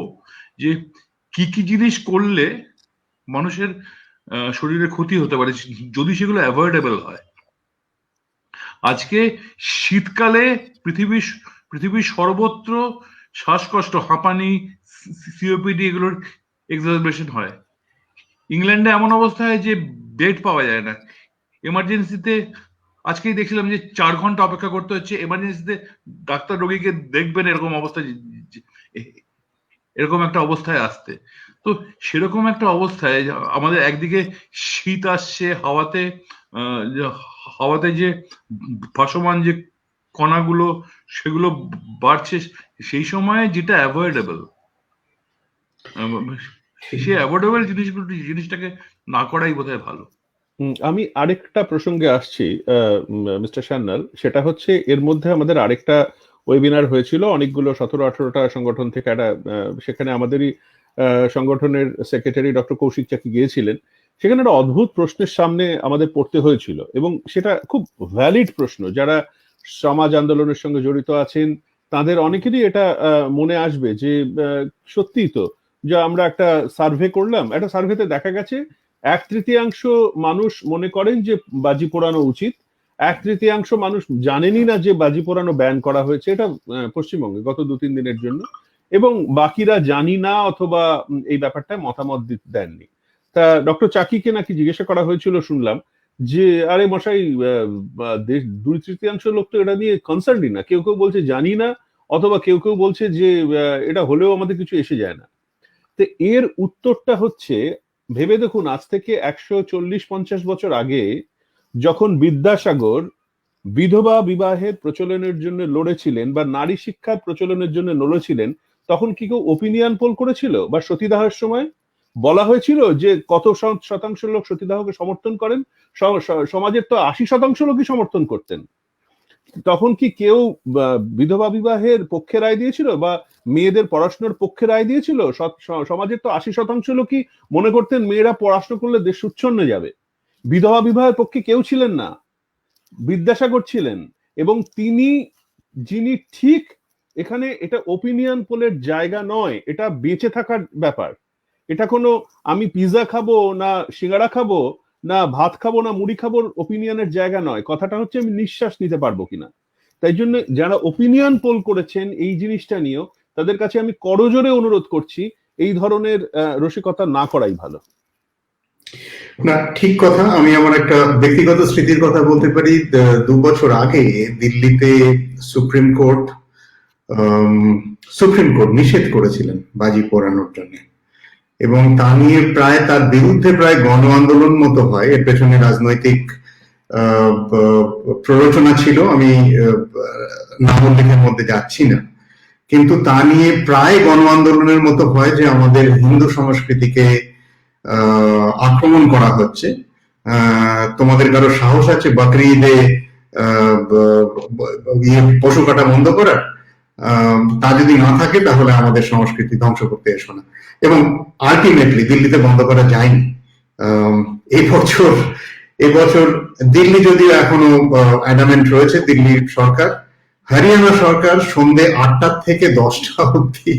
যে কি কি জিনিস করলে মানুষের শরীরে ক্ষতি হতে পারে যদি সেগুলো অ্যাভয়েডেবল হয়। আজকে শীতকালে পৃথিবীর সর্বত্র শ্বাসকষ্ট, হাঁপানি, সিওপিডি এগুলোর এক্সারবেশন হয়। ইংল্যান্ডে এমন অবস্থা হয় যে বেড পাওয়া যায় না, এমার্জেন্সিতে আজকেই দেখছিলাম যে 4 ঘন্টা অপেক্ষা করতে হচ্ছে এমার্জেন্সিতে ডাক্তার রোগীকে দেখবেন এরকম অবস্থা, এরকম একটা অবস্থায় আসতে। তো সেরকম একটা অবস্থায় আমাদের একদিকে শীত আসছে, হাওয়াতে যে ভাসমান যে কণাগুলো সেগুলো বাড়ছে, সেই সময়ে যেটা অ্যাভয়েডেবল, সেই অ্যাভয়েডেবল জিনিসটাকে না করাই বোধহয় ভালো। আমি আরেকটা প্রসঙ্গে আসছি মিস্টার সান্যাল, সেটা হচ্ছে এর মধ্যে আমাদের আরেকটা ওয়েবিনার হয়েছিল, অনেকগুলো 17-18টা সংগঠন থেকে একটা, সেখানে আমাদেরই সংগঠনের সেক্রেটারি ডক্টর কৌশিক চাকি গিয়েছিলেন। সেখানে একটা অদ্ভুত প্রশ্নের সামনে আমাদের পড়তে হয়েছিল, এবং সেটা খুব ভ্যালিড প্রশ্ন। যারা সমাজ আন্দোলনের সঙ্গে জড়িত আছেন তাদের অনেকেরই এটা মনে আসবে যে সত্যিই তো, যে আমরা একটা সার্ভে করলাম, একটা সার্ভেতে দেখা গেছে 1/3 মানুষ মনে করেন যে বাজি পোড়ানো উচিত, 1/3 মানুষ জানেনই না যে বাজি পোড়ানো ব্যান করা হয়েছে, এটা পশ্চিমবঙ্গে গত 2-3 দিনের জন্য, এবং বাকিরা জানি না অথবা এই ব্যাপারটায় মতামত দেননি। তা ডক্টর চাকিকে নাকি জিজ্ঞাসা করা হয়েছিল শুনলাম যে আরে মশাই 2/3 লোক তো এটা নিয়ে কনসার্নই না, কেউ কেউ বলছে জানি না, অথবা কেউ কেউ বলছে যে এটা হলেও আমাদের কিছু এসে যায় না। তো এর উত্তরটা হচ্ছে, ভেবে দেখুন, আজ থেকে 140-50 বছর আগে যখন বিদ্যাসাগর বিধবা বিবাহের প্রচলনের জন্য লড়েছিলেন বা নারী শিক্ষার প্রচলনের জন্য লড়েছিলেন, তখন কি কেউ ওপিনিয়ন পোল করেছিল? বা সতীদাহের সময় বলা হয়েছিল যে কত শতাংশ লোক সতীদাহকে সমর্থন করেন? সমাজের তো 80% লোকই সমর্থন করতেন। তখন কি কেউ বিধবা বিবাহের পক্ষে রায় দিয়েছিল বা মেয়েদের পড়াশোনার পক্ষে রায় দিয়েছিল? সমাজের তো 80% লোকই মনে করতেন মেয়েরা পড়াশোনা করলে দেশ উচ্ছন্ন যাবে। বিধবা বিবাহের পক্ষে কেউ ছিলেন না, বিদ্যাসাগর ছিলেন। এবং তিনি যিনি ঠিক এখানে, এটা ওপিনিয়ন পোলের জায়গা নয়, এটা বেঁচে থাকার ব্যাপার। এটা কোনো আমি পিৎজা খাবো না সিঙ্গাড়া খাবো না ভাত খাবো না মুড়ি খাবো ওপিনিয়নের জায়গা নয়, কথাটা হচ্ছে আমি নিঃশ্বাস নিতে পারবো কিনা। তাই জন্য যারা ওপিনিয়ন পোল করেছেন এই জিনিসটা নিয়েও, তাদের কাছে আমি করজোরে অনুরোধ করছি এই ধরনের রসিকতা না করাই ভালো। না, ঠিক কথা। আমি আমার একটা ব্যক্তিগত স্মৃতির কথা বলতে পারি। 2 বছর আগে দিল্লিতে সুপ্রিম কোর্ট নিষেধ করেছিলেন বাজি পোড়ানোর জন্য, এবং তা নিয়ে তার বিরুদ্ধে প্রায় গণ আন্দোলন মতো হয়। এর পেছনে রাজনৈতিক প্ররোচনা ছিল, আমি নাম উল্লেখের মধ্যে যাচ্ছি না, কিন্তু তা নিয়ে প্রায় গণ আন্দোলনের মতো হয় যে আমাদের হিন্দু সংস্কৃতিকে আক্রমণ করা হচ্ছে। তোমাদের কারো সাহস আছে বাকরি ঈদে পশু কাটা বন্ধ করার? তা যদি না থাকে তাহলে আমাদের সংস্কৃতি ধ্বংস করতে এসো না। এবং আলটিমেটলি দিল্লিতে বন্ধ করা যায়নি। এবছর দিল্লি যদিও এখনো অ্যাডামেন্ট রয়েছে, দিল্লির সরকার, হরিয়ানা সরকার সন্ধ্যে 8টা থেকে 10টা অব্দি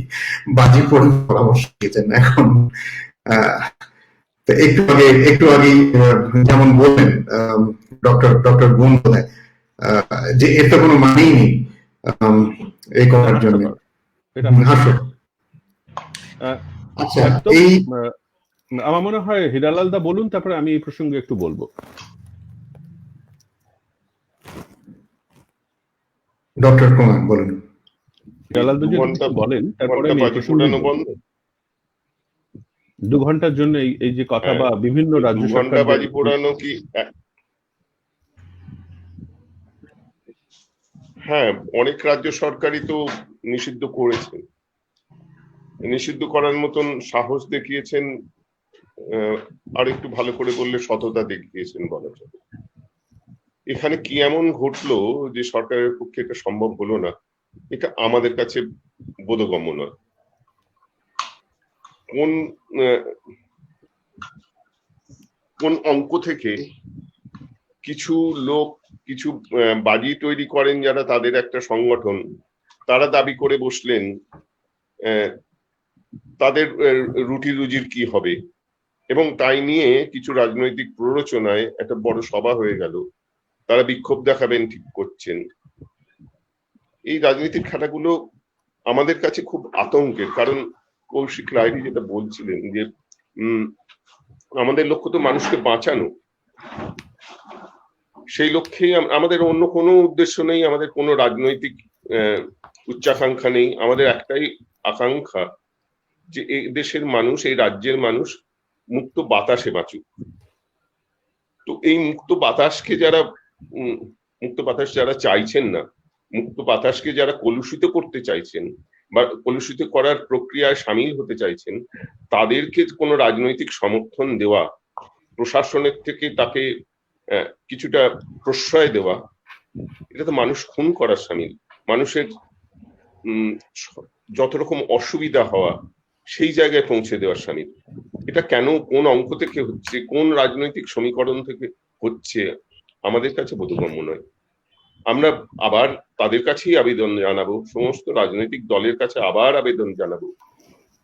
বাজি পোড়ানোর পরামর্শ দিয়েছেন। এখন একটু আগে যেমন বললেন ডক্টর গুণ বোধহয়, যে এর তো কোনো মানেই নেই এই কথার জন্য। আচ্ছা, এই আমার মনে হয় হিরালাল দা বলুন, তারপরে আমি এই প্রসঙ্গে একটু বলবো। ডক্টর কুমার বলুন। হিরালাল দা যদি বলেন, তারপরে আমি এই প্রসঙ্গে 2 ঘন্টার জন্য এই যে কথা, বা বিভিন্ন রাজ্য সরকার বাজি পোড়ানো কি, হ্যাঁ, অনেক রাজ্য সরকারই তো নিষিদ্ধ করেছেন। নিষিদ্ধ করার মতন সাহস দেখিয়েছেন, আর একটু ভালো করে বললে সততা দেখিয়েছেন বলা যায়। এখানে কি এমন ঘটলো যে সরকারের পক্ষে এটা সম্ভব হলো না, এটা আমাদের কাছে বোধগম্য নয়। কোন অঙ্ক থেকে কিছু লোক কিছু বাজি তৈরি করেন যারা, তাদের একটা সংগঠন, তারা দাবি করে বসলেন তাদের রুটি রুজির কি হবে, এবং তাই নিয়ে কিছু রাজনৈতিক প্ররোচনায় একটা বড় সভা হয়ে গেল। তারা বিক্ষোভ দেখাবেন ঠিক করছেন। এই রাজনৈতিক খেলাগুলো আমাদের কাছে খুব আতঙ্কের, কারণ কৌশিক রায় যেটা বলছিলেন যে আমাদের লক্ষ্য তো মানুষকে বাঁচানো, সেই লক্ষ্যেই আমাদের অন্য কোনো উদ্দেশ্য নেই, আমাদের কোনো রাজনৈতিক উচ্চাকাঙ্ক্ষা নেই। আমাদের একটাই আকাঙ্ক্ষা যে এই দেশের মানুষ, এই রাজ্যের মানুষ মুক্ত বাতাসে বাঁচুক। তো এই মুক্ত বাতাসকে মুক্ত বাতাস যারা চাইছেন না, মুক্ত বাতাসকে যারা কলুষিত করতে চাইছেন বা কলুষিত করার প্রক্রিয়ায় সামিল হতে চাইছেন, তাদেরকে কোনো রাজনৈতিক সমর্থন দেওয়া, প্রশাসনের থেকে তাকে কিছুটা প্রশ্রয় দেওয়া, এটা তো মানুষ খুন করার সামিল। মানুষের যত রকম অসুবিধা হওয়া সেই জায়গায় পৌঁছে দেওয়ার সামিল। এটা কেন, কোন অঙ্ক থেকে হচ্ছে, কোন রাজনৈতিক সমীকরণ থেকে হচ্ছে, আমাদের কাছে বোধগম্য নয়। আমরা আবার তাদের কাছেই আবেদন জানাবো, সমস্ত রাজনৈতিক দলের কাছে আবার আবেদন জানাবো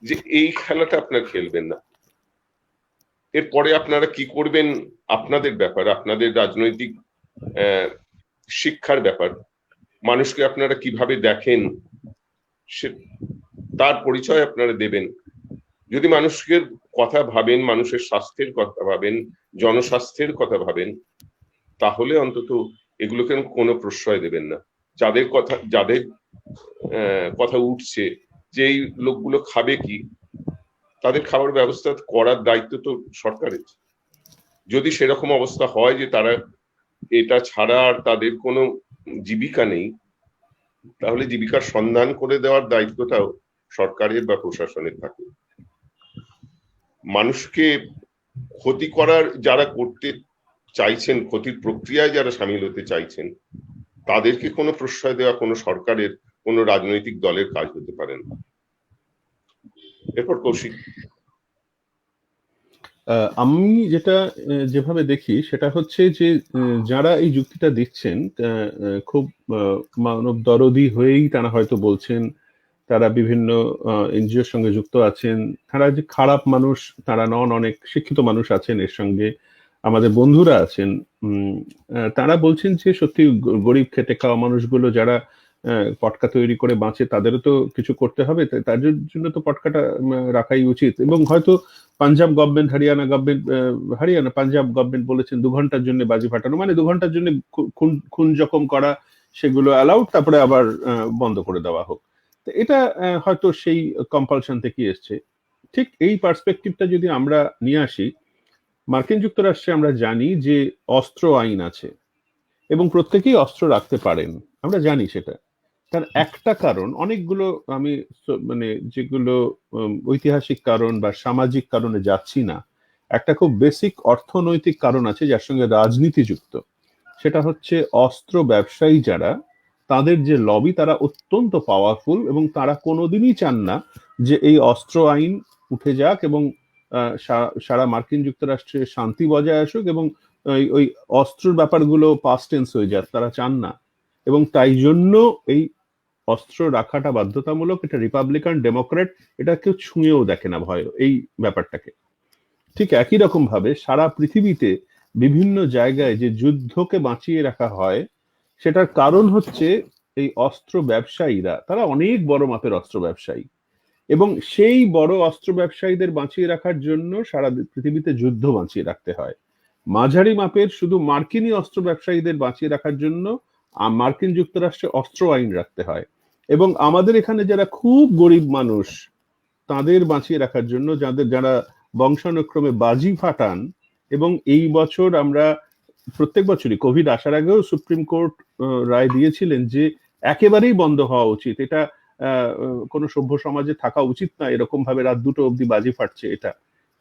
যে এই খেলাটা আপনারা খেলবেন না। এরপরে আপনারা কি করবেন আপনাদের ব্যাপার, আপনাদের রাজনৈতিক শিক্ষার ব্যাপার। মানুষকে আপনারা কিভাবে দেখেন সে তার পরিচয় আপনারা দেবেন। যদি মানুষের কথা ভাবেন, মানুষের স্বাস্থ্যের কথা ভাবেন, জনস্বাস্থ্যের কথা ভাবেন, তাহলে অন্তত এগুলোকে কোনো প্রশ্রয় দেবেন না। যাদের কথা উঠছে যে এই লোকগুলো খাবে কি, তাদের খাবার ব্যবস্থা করার দায়িত্ব তো সরকারের। যদি সেরকম অবস্থা হয় যে তারা এটা ছাড়া আর তাদের কোনো জীবিকা নেই, তাহলে জীবিকার সন্ধান করে দেওয়ার দায়িত্বটাও সরকারের বা প্রশাসনের থাকে। মানুষকে ক্ষতি করার যারা করতে চাইছেন, ক্ষতির প্রক্রিয়ায় যারা সামিল হতে চাইছেন, তাদেরকে কোনো প্রশ্রয় দেওয়া কোনো সরকারের, কোনো রাজনৈতিক দলের কাজ হতে পারে না। এরপর কৌশিক। আমি যেভাবে দেখি সেটা হচ্ছে যে যারা এই যুক্তিটা দিচ্ছেন খুব মানব দরদি হয়েই তারা হয়তো বলছেন, তারা বিভিন্ন এনজিওর সঙ্গে যুক্ত আছেন, তারা যে খারাপ মানুষ তারা নন, অনেক শিক্ষিত মানুষ আছেন এর সঙ্গে, আমাদের বন্ধুরা আছেন। তারা বলছেন যে সত্যি গরিব খেটে খাওয়া মানুষগুলো যারা পটকা তৈরি করে বাঁচে, তাদেরও তো কিছু করতে হবে, তার জন্য তো পটকাটা রাখাই উচিত। এবং হয়তো পাঞ্জাব গভর্নমেন্ট, পাঞ্জাব গভর্নমেন্ট বলেছেন 2 ঘন্টার জন্য বাজি ফাটানো, মানে 2 ঘন্টার জন্য খুন জখম করা সেগুলো অ্যালাউড, তারপরে আবার বন্ধ করে দেওয়া হোক। এটা হয়তো সেই কম্পালশন থেকে এসছে। ঠিক এই পার্সপেক্টিভটা যদি আমরা নিয়ে আসি, মার্কিন যুক্তরাষ্ট্রে আমরা জানি যে অস্ত্র আইন আছে এবং প্রত্যেকেই অস্ত্র রাখতে পারেন, আমরা জানি সেটা। তার একটা কারণ, অনেকগুলো আমি মানে যেগুলো ঐতিহাসিক কারণ বা সামাজিক কারণে যাচ্ছি না, একটা খুব বেসিক অর্থনৈতিক কারণ আছে যার সঙ্গে রাজনীতি যুক্ত। সেটা হচ্ছে অস্ত্র ব্যবসায়ী যারা, তাদের যে লবি, তারা অত্যন্ত পাওয়ারফুল এবং তারা কোনোদিনই চান না যে এই অস্ত্র আইন উঠে যাক এবং সারা মার্কিন যুক্তরাষ্ট্রে শান্তি বজায় আসুক এবং ওই অস্ত্রের ব্যাপারগুলো পাস্ট টেন্স হয়ে যাক, তারা চান না। এবং তাই জন্য এই অস্ত্র রাখাটা বাধ্যতামূলক। এটা রিপাবলিকান, ডেমোক্রেট, এটা কেউ ছুঁয়েও দেখে না ভয় এই ব্যাপারটাকে। ঠিক একই রকম ভাবে সারা পৃথিবীতে বিভিন্ন জায়গায় যে যুদ্ধকে বাঁচিয়ে রাখা হয়, সেটার কারণ হচ্ছে এই অস্ত্র ব্যবসায়ীরা, তারা অনেক বড় মাপের অস্ত্র ব্যবসায়ী, এবং সেই বড় অস্ত্র ব্যবসায়ীদের বাঁচিয়ে রাখার জন্য সারা পৃথিবীতে যুদ্ধ বাঁচিয়ে রাখতে হয়। মাঝারি মাপের শুধু মার্কিনী অস্ত্র ব্যবসায়ীদের বাঁচিয়ে রাখার জন্য মার্কিন যুক্তরাষ্ট্রে অস্ত্র আইন রাখতে হয়। এবং আমাদের এখানে যারা খুব গরিব মানুষ, তাদের বাঁচিয়ে রাখার জন্য, যারা বংশানুক্রমে বাজি ফাটান, এবং এই বছর আমরা প্রত্যেক বছরই কোভিড আসার আগেও সুপ্রিম কোর্ট রায় দিয়েছিলেন যে একেবারেই বন্ধ হওয়া উচিত, এটা কোনো সভ্য সমাজে থাকা উচিত না এরকম ভাবে রাত 2টো অবধি বাজি ফাটছে। এটা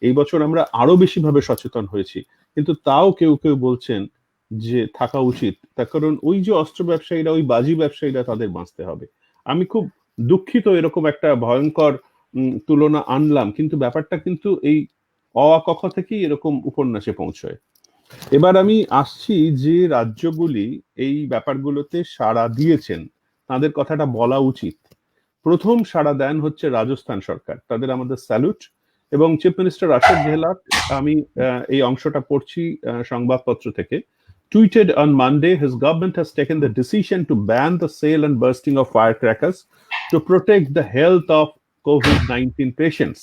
এই বছর আমরা আরো বেশি ভাবে সচেতন হয়েছি, কিন্তু তাও কেউ কেউ বলছেন যে থাকা উচিত, তার কারণ ওই যে অস্ত্র ব্যবসায়ীরা, ওই বাজি ব্যবসায়ীরা, তাদের বাঁচতে হবে। আমি খুব দুঃখিত এরকম একটা ভয়ঙ্কর তুলনা আনলাম, কিন্তু ব্যাপারটা কিন্তু এই অ-ক-খ থেকেই এরকম উপন্যাসে পৌঁছয়। এবার আমি আসছি যে রাজ্যগুলি এই ব্যাপারগুলোতে সাড়া দিয়েছেন, তাদের কথাটা বলা উচিত। প্রথম সাড়া দেন হচ্ছে রাজস্থান সরকার, তাদের আমাদের স্যালুট। এবং চিফ মিনিস্টার রাশেদ গেহলট, আমি এই অংশটা পড়ছি সংবাদপত্র থেকে, tweeted on Monday his government has taken the decision to ban the sale and bursting of firecrackers to protect the health of COVID-19 patients,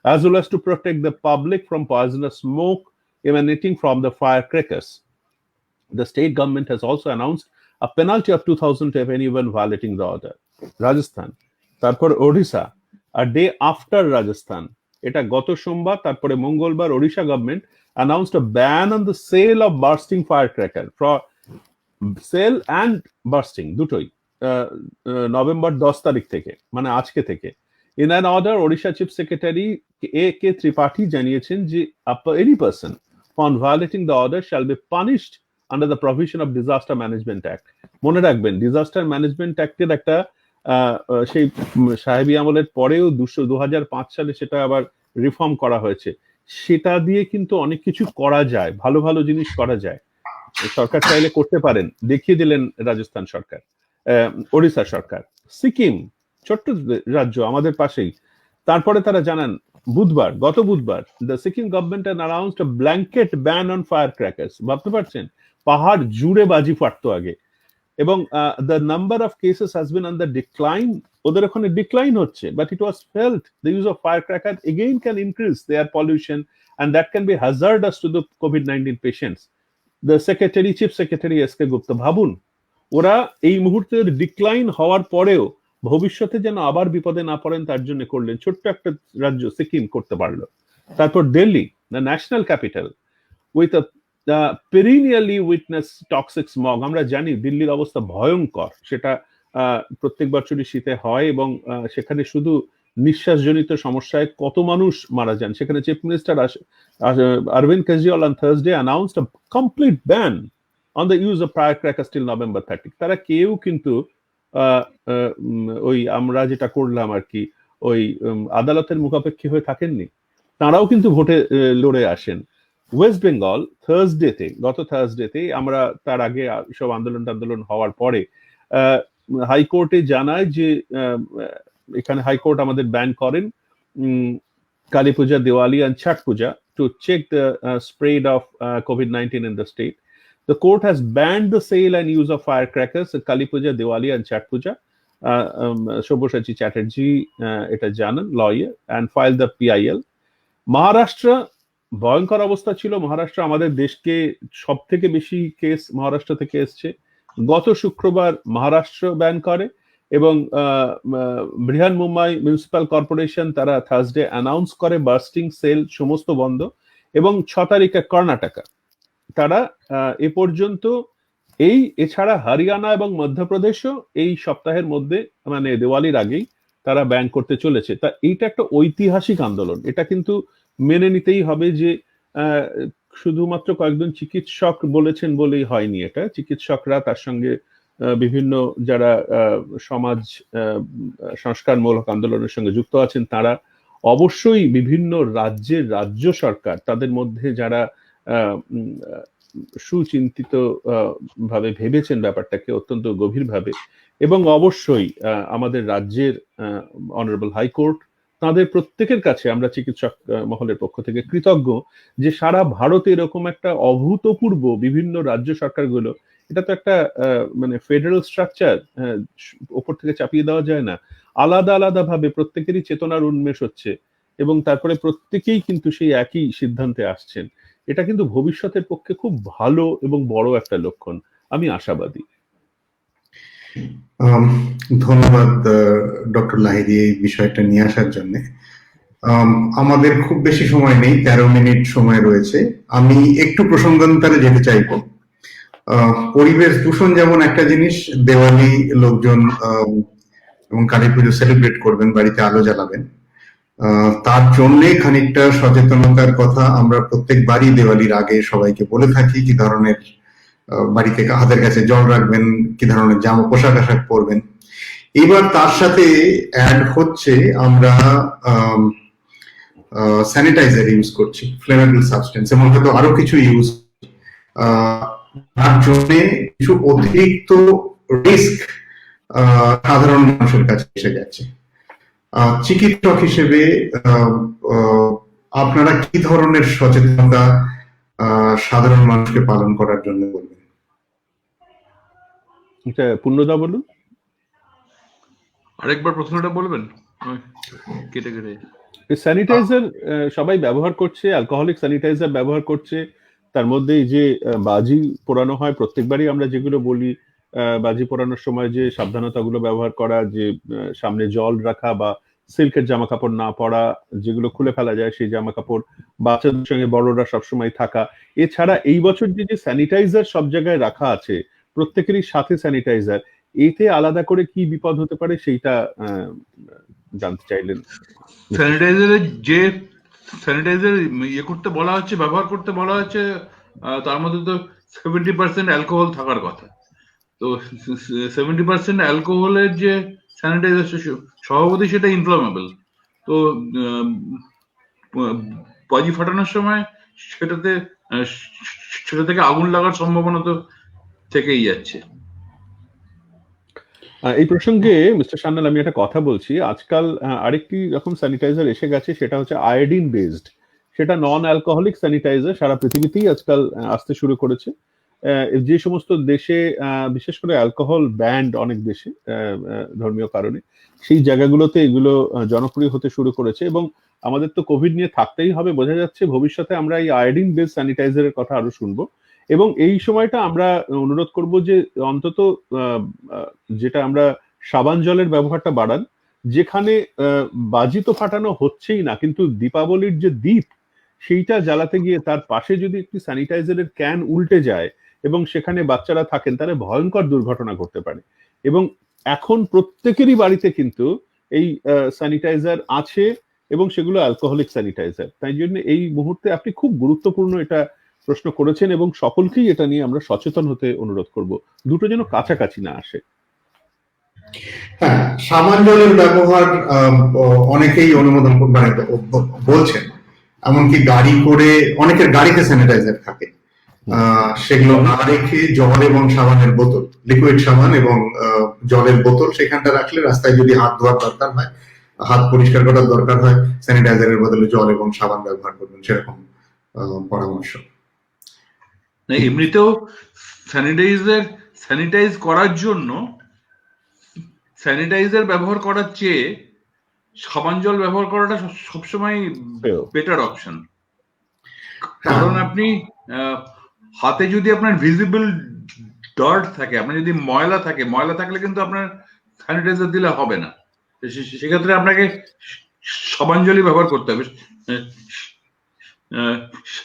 as well as to protect the public from poisonous smoke emanating from the firecrackers. The state government has also announced a penalty of 2,000 to anyone violating the order. Rajasthan, তারপর Odisha, a day after Rajasthan, এটা গত সোমবার, তারপরে মঙ্গলবার Odisha government announced a ban on the sale of bursting firecracker, for sale and bursting দুটোই, November 10 তারিখ থেকে, মানে আজকে থেকে। In an order, Odisha Chief Secretary A.K. Tripathi জানিয়েছেন যে any person found violating the order shall be punished under the provision of Disaster Management Act. মনে রাখবেন, ডিজাস্টার ম্যানেজমেন্ট অ্যাক্টের একটা সেই সাহেবী আমলের পরেও 2005 সালে সেটা আবার রিফর্ম করা হয়েছে। সেটা দিয়ে কিন্তু অনেক কিছু করা যায়, ভালো ভালো জিনিস করা যায়। সরকার চাইলে করতে পারেন, দেখিয়ে দিলেন রাজস্থান সরকার, ওড়িশা সরকার, সিকিম ছোট্ট রাজ্য আমাদের পাশেই। তারপরে তারা জানান গত বুধবার the Sikkim government announced a blanket ban on fire crackers. ভাবতে পারছেন, পাহাড় জুড়ে বাজি ফাটতো আগে, এবং the number of cases has been on the decline. ওদের ওখানে ডিক্লাইন হচ্ছে, but it was felt the use of fire cracker again can increase their pollution and that can be hazardous to the COVID-19 patients. The secretary, chief secretary S K Gupta, ভাবুন ওরা এই মুহূর্তে decline হওয়ার পরেও ভবিষ্যতে যেন আবার বিপদে না পড়েন তার জন্য করলেন। ছোট্ট একটা রাজ্য সিকিম করতে পারলো। তারপর Delhi, the national capital, with a perennially witness toxic smog। আমরা জানি দিল্লির অবস্থা ভয়ঙ্কর, সেটা প্রত্যেক বছরই শীতে হয়, এবং সেখানে শুধু নিঃশ্বাসজনিত সমস্যায় কত মানুষ মারা যান। সেখানে chief minister Arvind Kejriwal on Thursday announced a complete ban on the use of firecrackers till November 30। তারা কেউ কিন্তু ওই আমরা যেটা করলাম আর কি, ওই আদালতের মুখাপেক্ষী হয়ে থাকেননি, তারাও কিন্তু ভোটে লড়ে আসেন। ওয়েস্ট বেঙ্গল গত থার্সডেতে আমরা, তার আগে সব আন্দোলন হওয়ার পরে হাইকোর্টে জানায় যে এখানে হাইকোর্ট আমাদের ব্যান করেন কালী পূজা, Diwali and Chhath Puja to check the spread of COVID-19 in the state. The court has banned the sale and use of firecrackers at Kali Puja, Diwali and Chhat Puja. Shobhoshachi Chatterjee এটা জানান, lawyer, and filed the PIL. Maharashtra ভয়ঙ্কর অবস্থা ছিল। মহারাষ্ট্র আমাদের দেশকে সব থেকে বেশি কেস মহারাষ্ট্র থেকে এসছে। গত শুক্রবার মহারাষ্ট্র ব্যান করে, এবং বৃহন মুম্বাই মিউনিসিপাল কর্পোরেশন তারা থার্সডে অ্যানাউন্স করে বার্স্টিং সেল সমস্ত বন্ধ, এবং 6 তারিখে কর্ণাটকা তারা এ পর্যন্ত এছাড়া হরিয়ানা এবং মধ্যপ্রদেশও এই সপ্তাহের মধ্যে, মানে দিওয়ালির আগেই তারা ব্যান করতে চলেছে। তা এইটা একটা ঐতিহাসিক আন্দোলন, এটা কিন্তু মেনে নিতেই হবে যে শুধুমাত্র কয়েকজন চিকিৎসক বলেছেন বলেই হয়নি। এটা চিকিৎসকরা, তার সঙ্গে বিভিন্ন যারা সমাজ সংস্কারমূলক আন্দোলনের সঙ্গে যুক্ত আছেন, তারা অবশ্যই বিভিন্ন রাজ্যের রাজ্য সরকার, তাদের মধ্যে যারা সুচিন্তিত ভাবে ভেবেছেন ব্যাপারটাকে অত্যন্ত গভীরভাবে, এবং অবশ্যই আমাদের রাজ্যের অনারেবল হাইকোর্ট, তাদের প্রত্যেকের কাছে আমরা চিকিৎসক মহলের পক্ষ থেকে কৃতজ্ঞ যে সারা ভারতে এরকম একটা অভূতপূর্ব, বিভিন্ন রাজ্য সরকারগুলো, এটা তো একটা মানে ফেডারেল স্ট্রাকচার, ওপর থেকে চাপিয়ে দেওয়া যায় না, আলাদা আলাদা ভাবে প্রত্যেকেরই চেতনার উন্মেষ হচ্ছে, এবং তারপরে প্রত্যেকেই কিন্তু সেই একই সিদ্ধান্তে আসছেন। এটা কিন্তু ভবিষ্যতের পক্ষে খুব ভালো এবং বড় একটা লক্ষণ, আমি আশাবাদী। ধন্যবাদ ডক্টর লাহিড়ী এই বিষয়টা নিয়ে আসার জন্য। আমাদের খুব বেশি সময় নেই, 13 মিনিট সময় রয়েছে। আমি একটু প্রসঙ্গান্তরে যেতে চাইবো। পরিবেশ দূষণ যেমন একটা জিনিস, দেওয়ালি লোকজন এবং কালী পুজো সেলিব্রেট করবেন, বাড়িতে আলো জ্বালাবেন, তার জন্য খানিকটা সচেতনতার কথা আমরা প্রত্যেকবারই দেওয়ালির আগে সবাইকে বলে থাকি। কি ধরনের বাড়িতে হাতের কাছে জল রাখবেন, কি ধরনের জামা পোশাক আশাক পরবেন। এবার তার সাথে অ্যাড হচ্ছে আমরা স্যানিটাইজার ইউজ করছি, ফ্লেমেবল সাবস্টেন্স, এবং হয়তো আরো কিছু ইউজ, তার জন্য কিছু অতিরিক্ত রিস্ক সাধারণ মানুষের কাছে এসে যাচ্ছে। চিকিৎসক হিসেবে আপনারা কি ধরনের সচেতনতা সাধারণ মানুষকে পালন করার জন্য বলবেন? এটা পূর্ণদা বলুন। আরেকবার প্রশ্নটা বলবেন, কেটে কেটে। স্যানিটাইজার সবাই ব্যবহার করছে, অ্যালকোহলিক স্যানিটাইজার ব্যবহার করছে। তার মধ্যে যে বাজি পোড়ানো হয়, প্রত্যেকবারই আমরা যেগুলো বলি, বাজি পোড়ানোর সময় যে সাবধানতাগুলো ব্যবহার করা, যে সামনে জল রাখা বা সিল্কের জামা কাপড় না পরা, যেগুলো খুলে ফেলা যায় সেই জামা কাপড়, বাচ্চাদের সঙ্গে বড়রা সবসময় থাকা। এছাড়া এই বছর যে স্যানিটাইজার সব জায়গায় রাখা আছে, প্রত্যেকেরই সাথে স্যানিটাইজার, এতে আলাদা করে কি বিপদ হতে পারে সেইটা জানতে চাইলেন। স্যানিটাইজারের যে স্যানিটাইজার করতে বলা হচ্ছে, ব্যবহার করতে বলা হচ্ছে, তার মধ্যে তো 70% অ্যালকোহল থাকার কথা। তো 70% অ্যালকোহলের যে স্যানিটাইজার স্বভাবতই সেটা ইনফ্লামেবল। তো বাজি ফাটানোর সময় সেটাতে সেটা থেকে আগুন লাগার সম্ভাবনা তো থেকেই যাচ্ছে। এই প্রসঙ্গে মিস্টার সান্যাল আমি একটা কথা বলছি, আজকাল আরেকটি রকম স্যানিটাইজার এসে গেছে, সেটা হচ্ছে আয়োডিন বেসড। সেটা নন অ্যালকোহলিক স্যানিটাইজার, সারা পৃথিবীতেই আজকাল আসতে শুরু করেছে। যে সমস্ত দেশে বিশেষ করে অ্যালকোহল ব্যান্ড অনেক দেশে ধর্মীয় কারণে, সেই জায়গাগুলোতে এগুলো জনপ্রিয় হতে শুরু করেছে। এবং আমাদের তো কোভিড নিয়ে থাকতেই হবে, বোঝা যাচ্ছে ভবিষ্যতে আমরা এই আয়োডিন বেসড স্যানিটাইজারের কথা আরো শুনবো। এবং এই সময়টা আমরা অনুরোধ করব যে অন্তত যেটা আমরা সাবান জলের ব্যবহারটা বাড়ান। যেখানে বাজি তো ফাটানো হচ্ছেই না, কিন্তু দীপাবলির যে দীপ সেইটা জ্বালাতে গিয়ে তার পাশে যদি একটি স্যানিটাইজারের ক্যান উল্টে যায় এবং সেখানে বাচ্চারা থাকেন, তাহলে ভয়ঙ্কর দুর্ঘটনা ঘটতে পারে। এবং এখন প্রত্যেকেরই বাড়িতে কিন্তু এই স্যানিটাইজার আছে এবং সেগুলো অ্যালকোহলিক স্যানিটাইজার। তাই জন্য এই মুহূর্তে আপনি খুব গুরুত্বপূর্ণ এটা প্রশ্ন করেছেন এবং সকলকেই এটা নিয়ে আমরা সচেতন হতে অনুরোধ করব, দুটো যেন কাছাকাছি না আসে। হ্যাঁ, সাবান জলের ব্যবহার অনেকেই অনুমোদন মানে বলছেন, এমনকি গাড়ি করে অনেকের গাড়িতে স্যানিটাইজার থাকে, সেগুলো না রেখে জল এবং সাবানের বোতল, লিকুইড সাবান এবং জলের বোতল সেখানটা রাখলে রাস্তায় যদি হাত ধোয়ার দরকার হয়, হাত পরিষ্কার করার দরকার হয়, স্যানিটাইজারের বদলে জল এবং সাবান ব্যবহার করবেন, সেরকম পরামর্শ। এমনিতেও স্যানিটাইজ করার জন্য স্যানিটাইজার ব্যবহার করার চেয়ে সাবান জল ব্যবহার করাটা সবসময় বেটার অপশন। কারণ আপনি হাতে যদি আপনার ভিজিবল ডার্ট থাকে, আপনার যদি ময়লা থাকলে কিন্তু আপনার স্যানিটাইজার দিলে হবে না। সেক্ষেত্রে আপনাকে সাবান জলই ব্যবহার করতে হবে।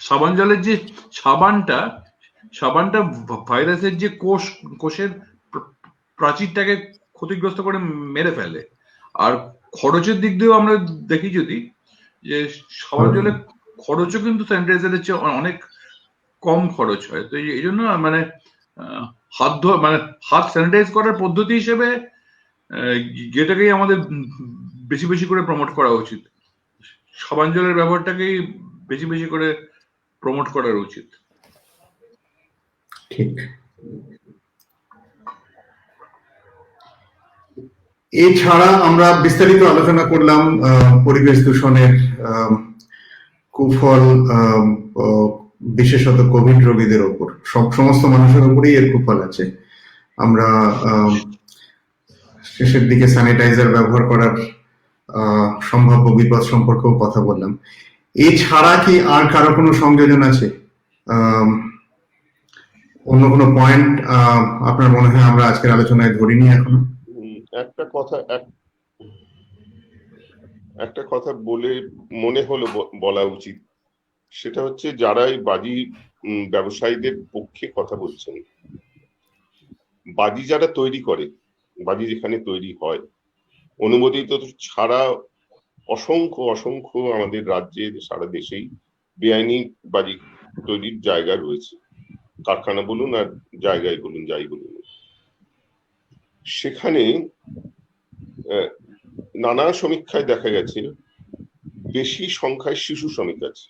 সাবান জলের যে সাবানটা ভাইরাসের যে কোষের প্রাচীরটাকে ক্ষতিগ্রস্ত করে মেরে ফেলে। আর খরচের দিক দিয়েও আমরা দেখি যদি যে সাবান জলের খরচও কিন্তু স্যানিটাইজারের চেয়ে অনেক কম খরচ হয়। তো এই জন্য মানে হাত স্যানিটাইজ করার পদ্ধতি হিসেবে যেটাকেই আমাদের বেশি বেশি করে প্রমোট করা উচিত, সাবান জলের ব্যবহারটাকেই বেশি বেশি করে প্রমোট করা উচিত। ঠিক। এছাড়া আমরা বিস্তারিত আলোচনা করলাম পরিবেশ দূষণের কুফল, বিশেষত কোভিড রোগীদের ওপর, সমস্ত মানুষের উপরেই এর কুফল আছে। আমরা শেষের দিকে স্যানিটাইজার ব্যবহার করার সম্ভাব্য বিপদ সম্পর্কেও কথা বললাম। এছাড়া কি আর কারো কোনো সংযোজন আছে, অন্য কোনো পয়েন্ট আপনার মনে হয় আমরা আজকের আলোচনায় ধরিনি এখনো? একটা কথা বলে মনে হলো বলা উচিত, সেটা হচ্ছে যারা এই বাজি ব্যবসায়ীদের পক্ষে কথা বলছেন, বাজি যারা তৈরি করে, বাজি যেখানে তৈরি হয় অনুমোদিত ছাড়া অসংখ্য আমাদের রাজ্যে সারা দেশেই বেআইনি বাজি তৈরির জায়গা রয়েছে, কারখানা বলুন আর জায়গায় বলুন, যাই বলুন। সেখানে নানা সমীক্ষায় দেখা গেছে বেশি সংখ্যায় শিশু শ্রমিক আছে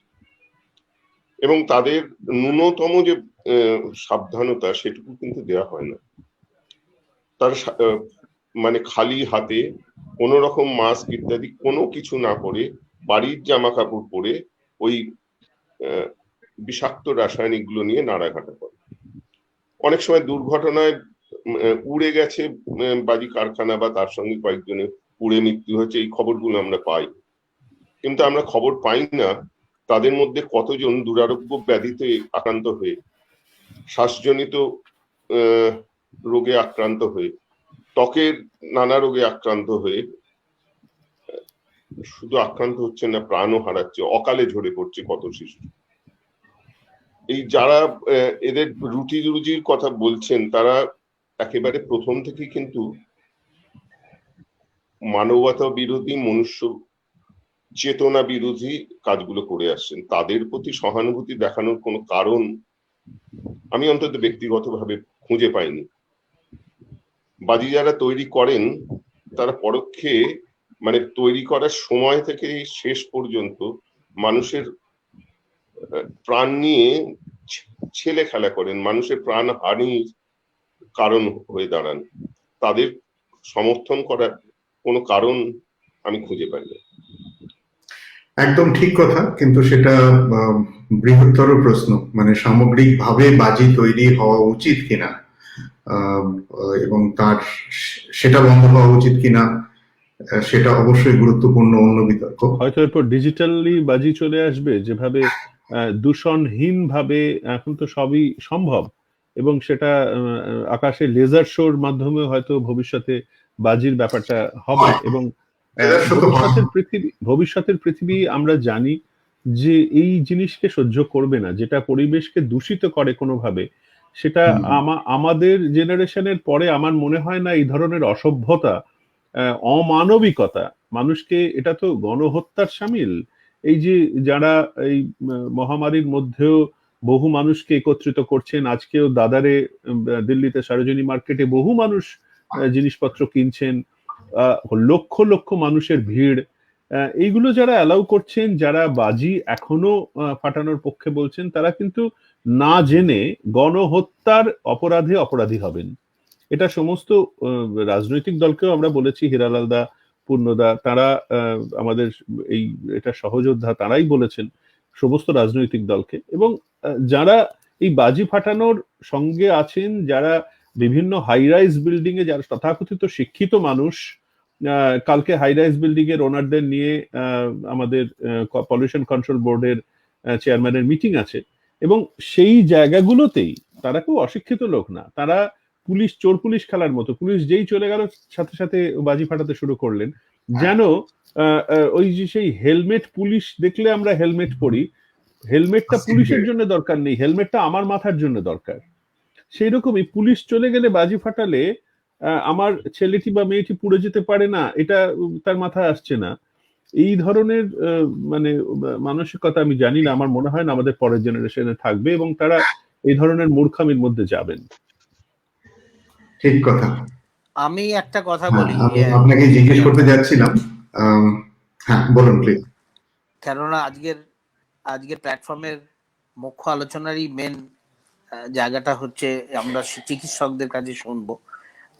এবং তাদের ন্যূনতম যে সাবধানতা সেটুকু কিন্তু দেওয়া হয় না। তার মানে খালি হাতে কোনো রকম মাস্ক ইত্যাদি কোনো কিছু না পরে, বাড়ির জামা কাপড় পরে ওই বিষাক্ত রাসায়নিক গুলো নিয়ে নাড়াঘাটা করে। অনেক সময় দুর্ঘটনায় উড়ে গেছে বাজি কারখানা বা তার সঙ্গে কয়েকজনের পুড়ে মৃত্যু হয়েছে, এই খবরগুলো আমরা পাই। কিন্তু আমরা খবর পাই না তাদের মধ্যে কতজন দুরারোগ্য ব্যাধিতে আক্রান্ত হয়ে, শ্বাসজনিত রোগে আক্রান্ত হয়ে, ত্বকের নানা রোগে আক্রান্ত হয়ে শুধু আক্রান্ত হচ্ছে না, প্রাণও হারাচ্ছে, অকালে ঝরে পড়ছে কত শিশু। এই যারা এদের রুজির কথা বলছেন তারা একেবারে প্রথম থেকে কিন্তু মানবতা বিরোধী, মনুষ্য চেতনা বিরোধী কাজগুলো করে আসছেন। তাদের প্রতি সহানুভূতি দেখানোর কোনো কারণ আমি অন্তত ব্যক্তিগতভাবে খুঁজে পাইনি। বাজি যারা তৈরি করেন তারা পরোক্ষে মানে তৈরি করার সময় থেকে শেষ পর্যন্ত মানুষের প্রাণ নিয়ে ছেলে খেলা করেন, মানুষের প্রাণ হানির কারণ হয়ে দাঁড়ান, তাদের সমর্থন করার কোনো কারণ আমি খুঁজে পাই না। একদম ঠিক কথা, কিন্তু সেটা বৃহত্তর প্রশ্ন, মানে সামগ্রিকভাবে বাজি তৈরি হওয়া উচিত কিনা এবং তার সেটা বন্ধ হওয়া উচিত কিনা সেটা অবশ্যই গুরুত্বপূর্ণ অন্য বিতর্ক। হয়তো এরপর ডিজিটালি বাজি চলে আসবে, যেভাবে দূষণহীন ভাবে এখন তো সবই সম্ভব, এবং সেটা আকাশে লেজার শোর মাধ্যমে হয়তো ভবিষ্যতে বাজির ব্যাপারটা হবে। এবং ভবিষ্যতের পৃথিবী আমরা জানি যে এই জিনিসকে সহ্য করবে না, যেটা পরিবেশকে দূষিত করে কোনোভাবে, সেটা আমাদের জেনারেশনের পরে আমার মনে হয় না এই ধরনের অসভ্যতা, অমানবিকতা, মানুষকে, এটা তো গণহত্যার সামিল। এই যে যারা এই মহামারীর মধ্যেও বহু মানুষকে একত্রিত করছেন, আজকেও দাদারে দিল্লিতে সরোজিনী মার্কেটে বহু মানুষ জিনিসপত্র কিনছেন, লক্ষ লক্ষ মানুষের ভিড়, এইগুলো যারা অ্যালাউ করছেন, যারা বাজি এখনো ফাটানোর পক্ষে বলছেন, তারা কিন্তু না জেনে গণহত্যার অপরাধী হবেন। এটা সমস্ত রাজনৈতিক দলকেও আমরা বলেছি, হিরালাল দা, পূর্ণদা, তারা আমাদের এই এটা সহযোদ্ধা, তারাই বলেছেন সমস্ত রাজনৈতিক দলকে। এবং যারা এই বাজি ফাটানোর সঙ্গে আছেন, যারা বিভিন্ন হাই রাইজ বিল্ডিং এ, যারা তথাকথিত শিক্ষিত মানুষ, কালকে হাই রাইজ বিল্ডিং এর ওনারদের নিয়ে আমাদের পলিউশন কন্ট্রোল বোর্ডের চেয়ারম্যানের মিটিং আছে, এবং সেই জায়গাগুলোতেই তারা খুব অশিক্ষিত লোক না, তারা পুলিশ চোর পুলিশ খেলার মতো, পুলিশ যেই চলে গেল সাথে সাথে বাজি ফাটাতে শুরু করলেন, যেন ওই যে সেই হেলমেট, পুলিশ দেখলে আমরা হেলমেট পরি, হেলমেটটা পুলিশের জন্য দরকার নেই, হেলমেটটা আমার মাথার জন্য দরকার। সেই রকমই পুলিশ চলে গেলে বাজি ফাটালে আমার ছেলেটি বা মেয়েটি পুড়ে যেতে পারে না, এটা তার মাথায় আসছে না। এই ধরনের মানে মানসিকতা আমি জানি না, আমার মনে হয় না আমাদের পরের জেনারেশনে থাকবে, এবং তারা এই ধরনের মূর্খামির মধ্যে যাবেন। ঠিক কথা। আমি একটা কথা বলি, আপনাকে জিজ্ঞেস করতে যাচ্ছিলাম, হ্যাঁ বলুন প্লিজ। কেননা আজকের প্ল্যাটফর্মের মুখ্য আলোচনারই মেন জায়গাটা হচ্ছে আমরা চিকিৎসকদের কাছে শুনবো।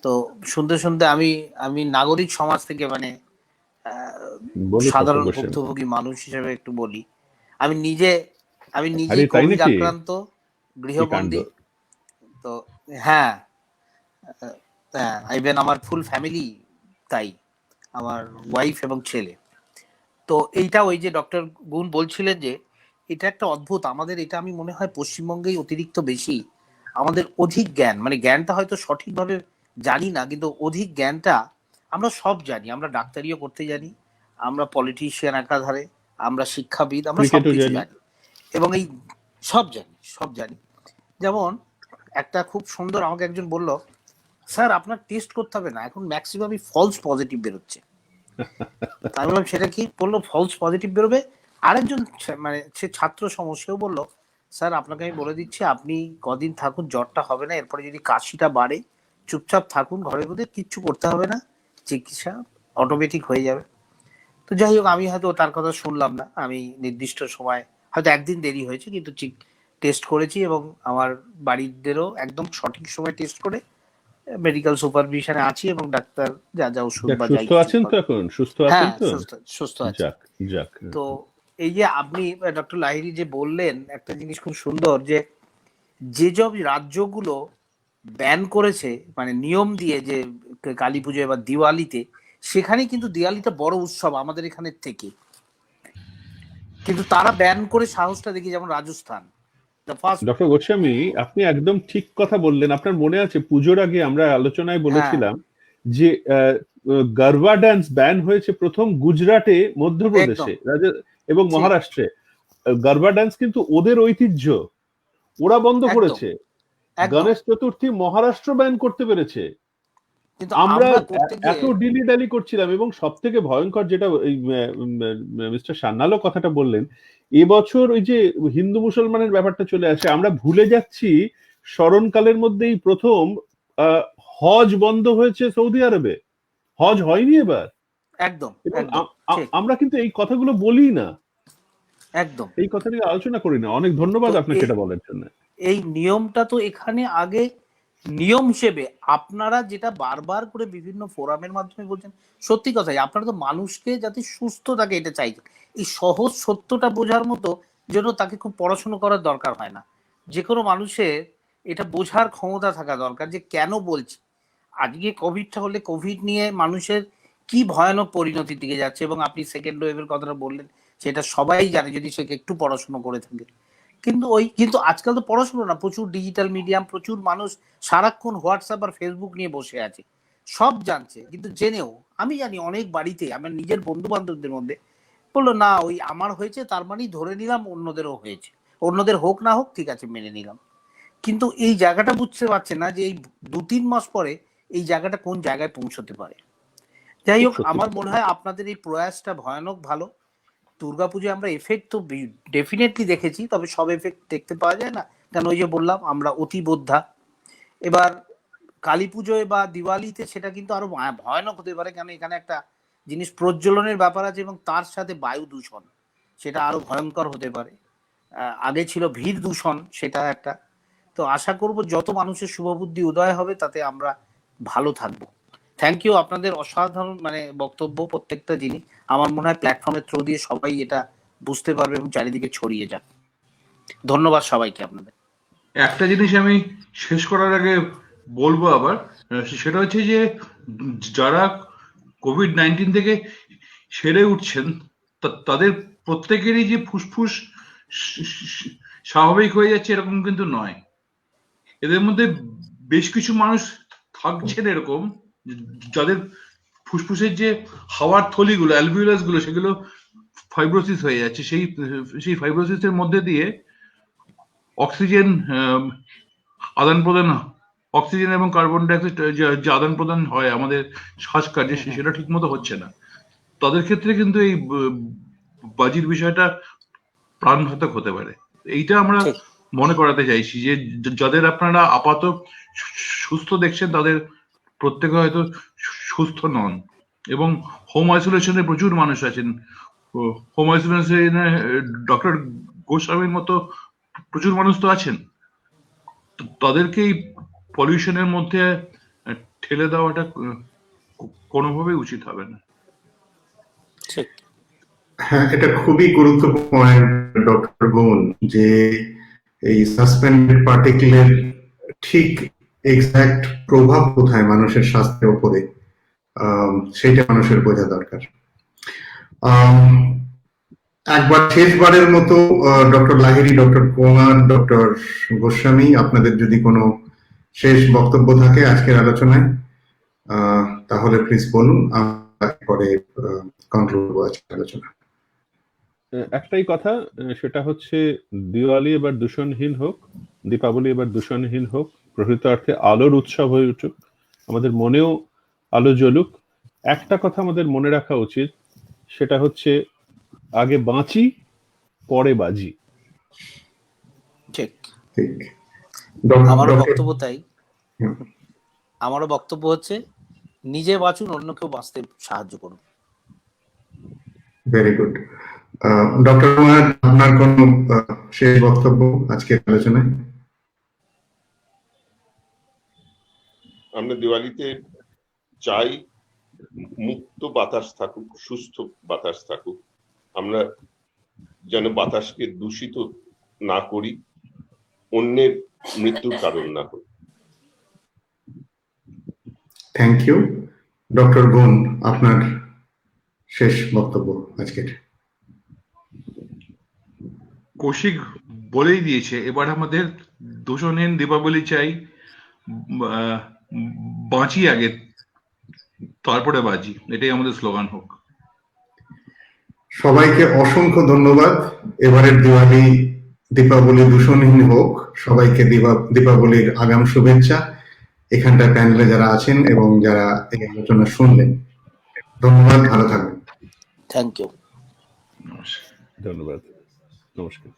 তো শুনতে শুনতে আমি নাগরিক সমাজ থেকে, মানে সাধারণ ভুক্তভোগী মানুষ হিসেবে একটু বলি, আমি নিজে কোভিড আক্রান্ত, গৃহবন্দী। তো হ্যাঁ, ইভেন আমার ফুল ফ্যামিলি তাই, আমার ওয়াইফ এবং ছেলে। তো এইটা ওই যে ডক্টর গুণ বলছিলেন যে এটা একটা অদ্ভুত, আমাদের এটা আমি মনে হয় পশ্চিমবঙ্গেই অতিরিক্ত বেশি, আমাদের অধিক জ্ঞান, মানে জ্ঞানটা হয়তো সঠিকভাবে জানি না, কিন্তু অধিক জ্ঞানটা আমরা সব জানি, আমরা ডাক্তারিও করতে জানি, আমরা পলিটিশিয়ান একাধারে, আমরা শিক্ষাবিদ, আমরা সব কিছু জানি, এবং এই সব জানি। যেমন একটা খুব সুন্দর আমাকে একজন বলল, স্যার আপনার টেস্ট করতে হবে না, এখন ম্যাক্সিমামই ফলস পজিটিভ বেরোচ্ছে। আমি বললাম সেটা কি? বললো ফলস পজিটিভ বেরোবে। আরেকজন মানে সে ছাত্র সমস্যাও বললো, স্যার আপনাকে আমি বলে দিচ্ছি, আপনি কদিন থাকুন, জ্বরটা হবে না, এরপরে যদি কাশিটা বাড়ে চুপচাপ থাকুন ঘরের মধ্যে, কিচ্ছু করতে হবে না, চিকিৎসা অটোমেটিক হয়ে যাবে। তো যাই হোক, আমি হয়তো তার কথা শুনলাম না, আমি নির্দিষ্ট সময়, হয়তো একদিন দেরি হয়েছে, কিন্তু টেস্ট করেছি, এবং আমার বাড়িদেরও একদম সঠিক সময় টেস্ট করে মেডিকেল সুপারভিশনে আছি, এবং ডাক্তার যা ওষুধ বা যাই সুস্থ আছেন তো, এখন সুস্থ আছেন তো? সুস্থ আছি। তো এই যে আপনি ডক্টর লাহিড়ী যে বললেন একটা জিনিস খুব সুন্দর, যে যেসব রাজ্যগুলো ব্যান করেছে মানে নিয়ম দিয়ে, যে কালী পুজোয় বা দিওয়ালিতে, সেখানে কিন্তু দিওয়ালিটা বড় উৎসব আমাদের এখানের থেকে, কিন্তু তারা ব্যান করে সাহসটা দেখি, যেমন রাজস্থান। ডক্টর গোস্বামী, আপনি একদম ঠিক কথা বললেন। আপনার মনে আছে পুজোর আগে আমরা আলোচনায় বলেছিলাম যে গরবা ডান্স ব্যান হয়েছে প্রথম গুজরাটে, মধ্যপ্রদেশে এবং মহারাষ্ট্রে। গরবা ডান্স কিন্তু ওদের ঐতিহ্য, ওরা বন্ধ করেছে। গণেশ চতুর্থী মহারাষ্ট্র ব্যান করতে পেরেছে, আমরা এত ডিলি ডালি করছিলাম। এবং সব থেকে ভয়ঙ্কর যেটা মিস্টার সান্যালও কথাটা বললেন, এবছর ওই যে হিন্দু মুসলমানের ব্যাপারটা চলে আসে, আমরা ভুলে যাচ্ছি স্মরণকালের মধ্যেই প্রথম হজ বন্ধ হয়েছে সৌদি আরবে, হজ হয়নি এবার। একদম আমরা কিন্তু এই কথাগুলো বলি না। একদম এই কথা নিয়ে আলোচনা করি না। অনেক ধন্যবাদ আপনাকে সেটা বলার জন্য। এই নিয়মটা তো এখানে আগে নিয়ম হিসেবে আপনারা যেটা বারবার করে বিভিন্ন ফোরামের মাধ্যমে বলছেন, সত্যি কথাই আপনারা তো মানুষকে যাতে সুস্থ থাকে এটা চাইছেন। এই সহজ সত্যটা বোঝার মতো জন্য তাকে খুব পড়াশোনা করার দরকার হয় না। যে কোনো মানুষের এটা বোঝার ক্ষমতা থাকা দরকার যে কেন বলছি। আজকে কোভিডটা হলে কোভিড নিয়ে মানুষের কি ভয়ানক পরিণতির দিকে যাচ্ছে, এবং আপনি সেকেন্ড ওয়েভের কথাটা বললেন সেটা সবাই জানে যদি সে একটু পড়াশোনা করে থাকে। কিন্তু আজকাল তো পড়াশোনা না, প্রচুর ডিজিটাল মিডিয়াম, প্রচুর মানুষ সারাক্ষণ হোয়াটসঅ্যাপ আর ফেসবুক নিয়ে বসে আছে, সব জানছে। কিন্তু জেনেও আমি জানি অনেক বাড়িতে আমার নিজের বন্ধু বান্ধবদের মধ্যে বললো না ওই আমার হয়েছে তার মানেই ধরে নিলাম অন্যদেরও হয়েছে, অন্যদের হোক না হোক ঠিক আছে মেনে নিলাম। কিন্তু এই জায়গাটা বুঝতে পারছে না যে এই 2-3 মাস পরে এই জায়গাটা কোন জায়গায় পৌঁছতে পারে। যাই হোক, আমার মনে হয় আপনাদের এই প্রয়াসটা ভয়ানক ভালো। দুর্গাপুজোয় আমরা এফেক্ট তো ডেফিনেটলি দেখেছি, তবে সব এফেক্ট দেখতে পাওয়া যায় না, কারণ ওই যে বললাম আমরা অতি বোদ্ধা। এবার কালী পুজোয় বা দিওয়ালিতে সেটা কিন্তু আরো ভয়ানক হতে পারে, কারণ এখানে একটা জিনিস প্রজ্বলনের ব্যাপার আছে এবং তার সাথে বায়ু দূষণ, সেটা আরো ভয়ঙ্কর হতে পারে। আগে ছিল ভিড় দূষণ, সেটা একটা। তো আশা করব যত মানুষের শুভবুদ্ধি উদয় হবে তাতে আমরা ভালো থাকবো। থ্যাংক ইউ, আপনাদের অসাধারণ বক্তব্য প্রত্যেকটা জিনিস আমার মনে হয় প্ল্যাটফর্মের থ্রু দিয়ে সবাই এটা বুঝতে পারবে এবং চারিদিকে ছড়িয়ে যাক। ধন্যবাদ সবাইকে আপনাদের। একটা জিনিস আমি শেষ করার আগে বলবো আবার, সেটা হচ্ছে যে যারা কোভিড-19 থেকে সেরে উঠছেন তাদের প্রত্যেকেরই যে ফুসফুস স্বাভাবিক হয়ে যাচ্ছে এরকম কিন্তু নয়। এদের মধ্যে বেশ কিছু মানুষ থাকছেন এরকম যাদের ফুসফুসের যে হাওয়ার থলিগুলো, অ্যালভিওলাস গুলো, সেগুলো ফাইব্রোসিস হয়ে যাচ্ছে। সেই ফাইব্রোসিসের মধ্যে দিয়ে অক্সিজেন আদান প্রদান, অক্সিজেন এবং কার্বন ডাইঅক্সাইড যে আদান প্রদান হয় আমাদের শ্বাসকার্যে, সেটা ঠিক মতো হচ্ছে না। তাদের ক্ষেত্রে কিন্তু এই বাজির বিষয়টা প্রাণঘাতক হতে পারে। এইটা আমরা মনে করাতে চাইছি যে যাদের আপনারা আপাতত সুস্থ দেখছেন তাদের প্রত্যেকে হয়তো সুস্থ নন, এবং হোম আইসোলেশনে প্রচুর মানুষ আছেন। হোম আইসোলেশনে ডক্টর গোস্বামীর মতো প্রচুর মানুষ তো আছেন। তাদেরকে এই পলিউশনের মধ্যে ঠেলে দেওয়াটা কোনোভাবেই উচিত হবে না। হ্যাঁ, এটা খুবই গুরুত্বপূর্ণ পয়েন্ট ডক্টর গুণ, যে এই সাসপেন্ডেড পার্টিকেলের ঠিক এক্সাক্ট প্রভাব কোথায় মানুষের স্বাস্থ্যের উপরে, সেটা মানুষের বোঝা দরকার। একবার শেষবারের মতো doctor Lahiri, doctor Kumar, doctor Goswami, আপনাদের যদি কোনো শেষ বক্তব্য থাকে আজকের আলোচনায় তাহলে প্লিজ বলুন, পরে কনক্লুড করব আজকের আলোচনা। একটাই কথা, সেটা হচ্ছে দিওয়ালি এবার দূষণহীন হোক, দীপাবলি এবার দূষণহীন হোক, প্রকৃত অর্থে আলোর উৎসব হয়ে উঠুক, আমাদের মনেও আলো জ্বলুক। একটা কথা আমাদের মনে রাখা উচিত, সেটা হচ্ছে আগে বাঁচি পরে বাজি। ঠিক, ঠিক। আমারও বক্তব্য তাই। আমারও বক্তব্য হচ্ছে নিজে বাঁচুন, অন্যকেও বাঁচতে সাহায্য করুন। Very good. ডক্টর কুমার, আপনার কোন শেষ বক্তব্য আজকের আলোচনায়? আমরা দিওয়ালিতে চাই মুক্ত বাতাস থাকুক, সুস্থ বাতাস থাকুক, আমরা যেন বাতাসকে দূষিত না করি, অন্যের মৃত্যুর কারণ না করি। Thank you. ডক্টর গুণ, আপনার শেষ বক্তব্য আজকের। কৌশিক বলেই দিয়েছে, এবার আমাদের দূষণহীন দীপাবলি চাই। বাঁচি আগে, তারপরে বাজি, এটাই আমাদের স্লোগান হোক। সবাইকে অসংখ্য ধন্যবাদ। এবারের দীপাবলি দূষণহীন হোক। সবাইকে দীপাবলির আগাম শুভেচ্ছা। এখানটায় প্যানেলে যারা আছেন এবং যারা এই আলোচনা শুনলেন, ধন্যবাদ, ভালো থাকবেন। থ্যাংক ইউ, ধন্যবাদ, নমস্কার।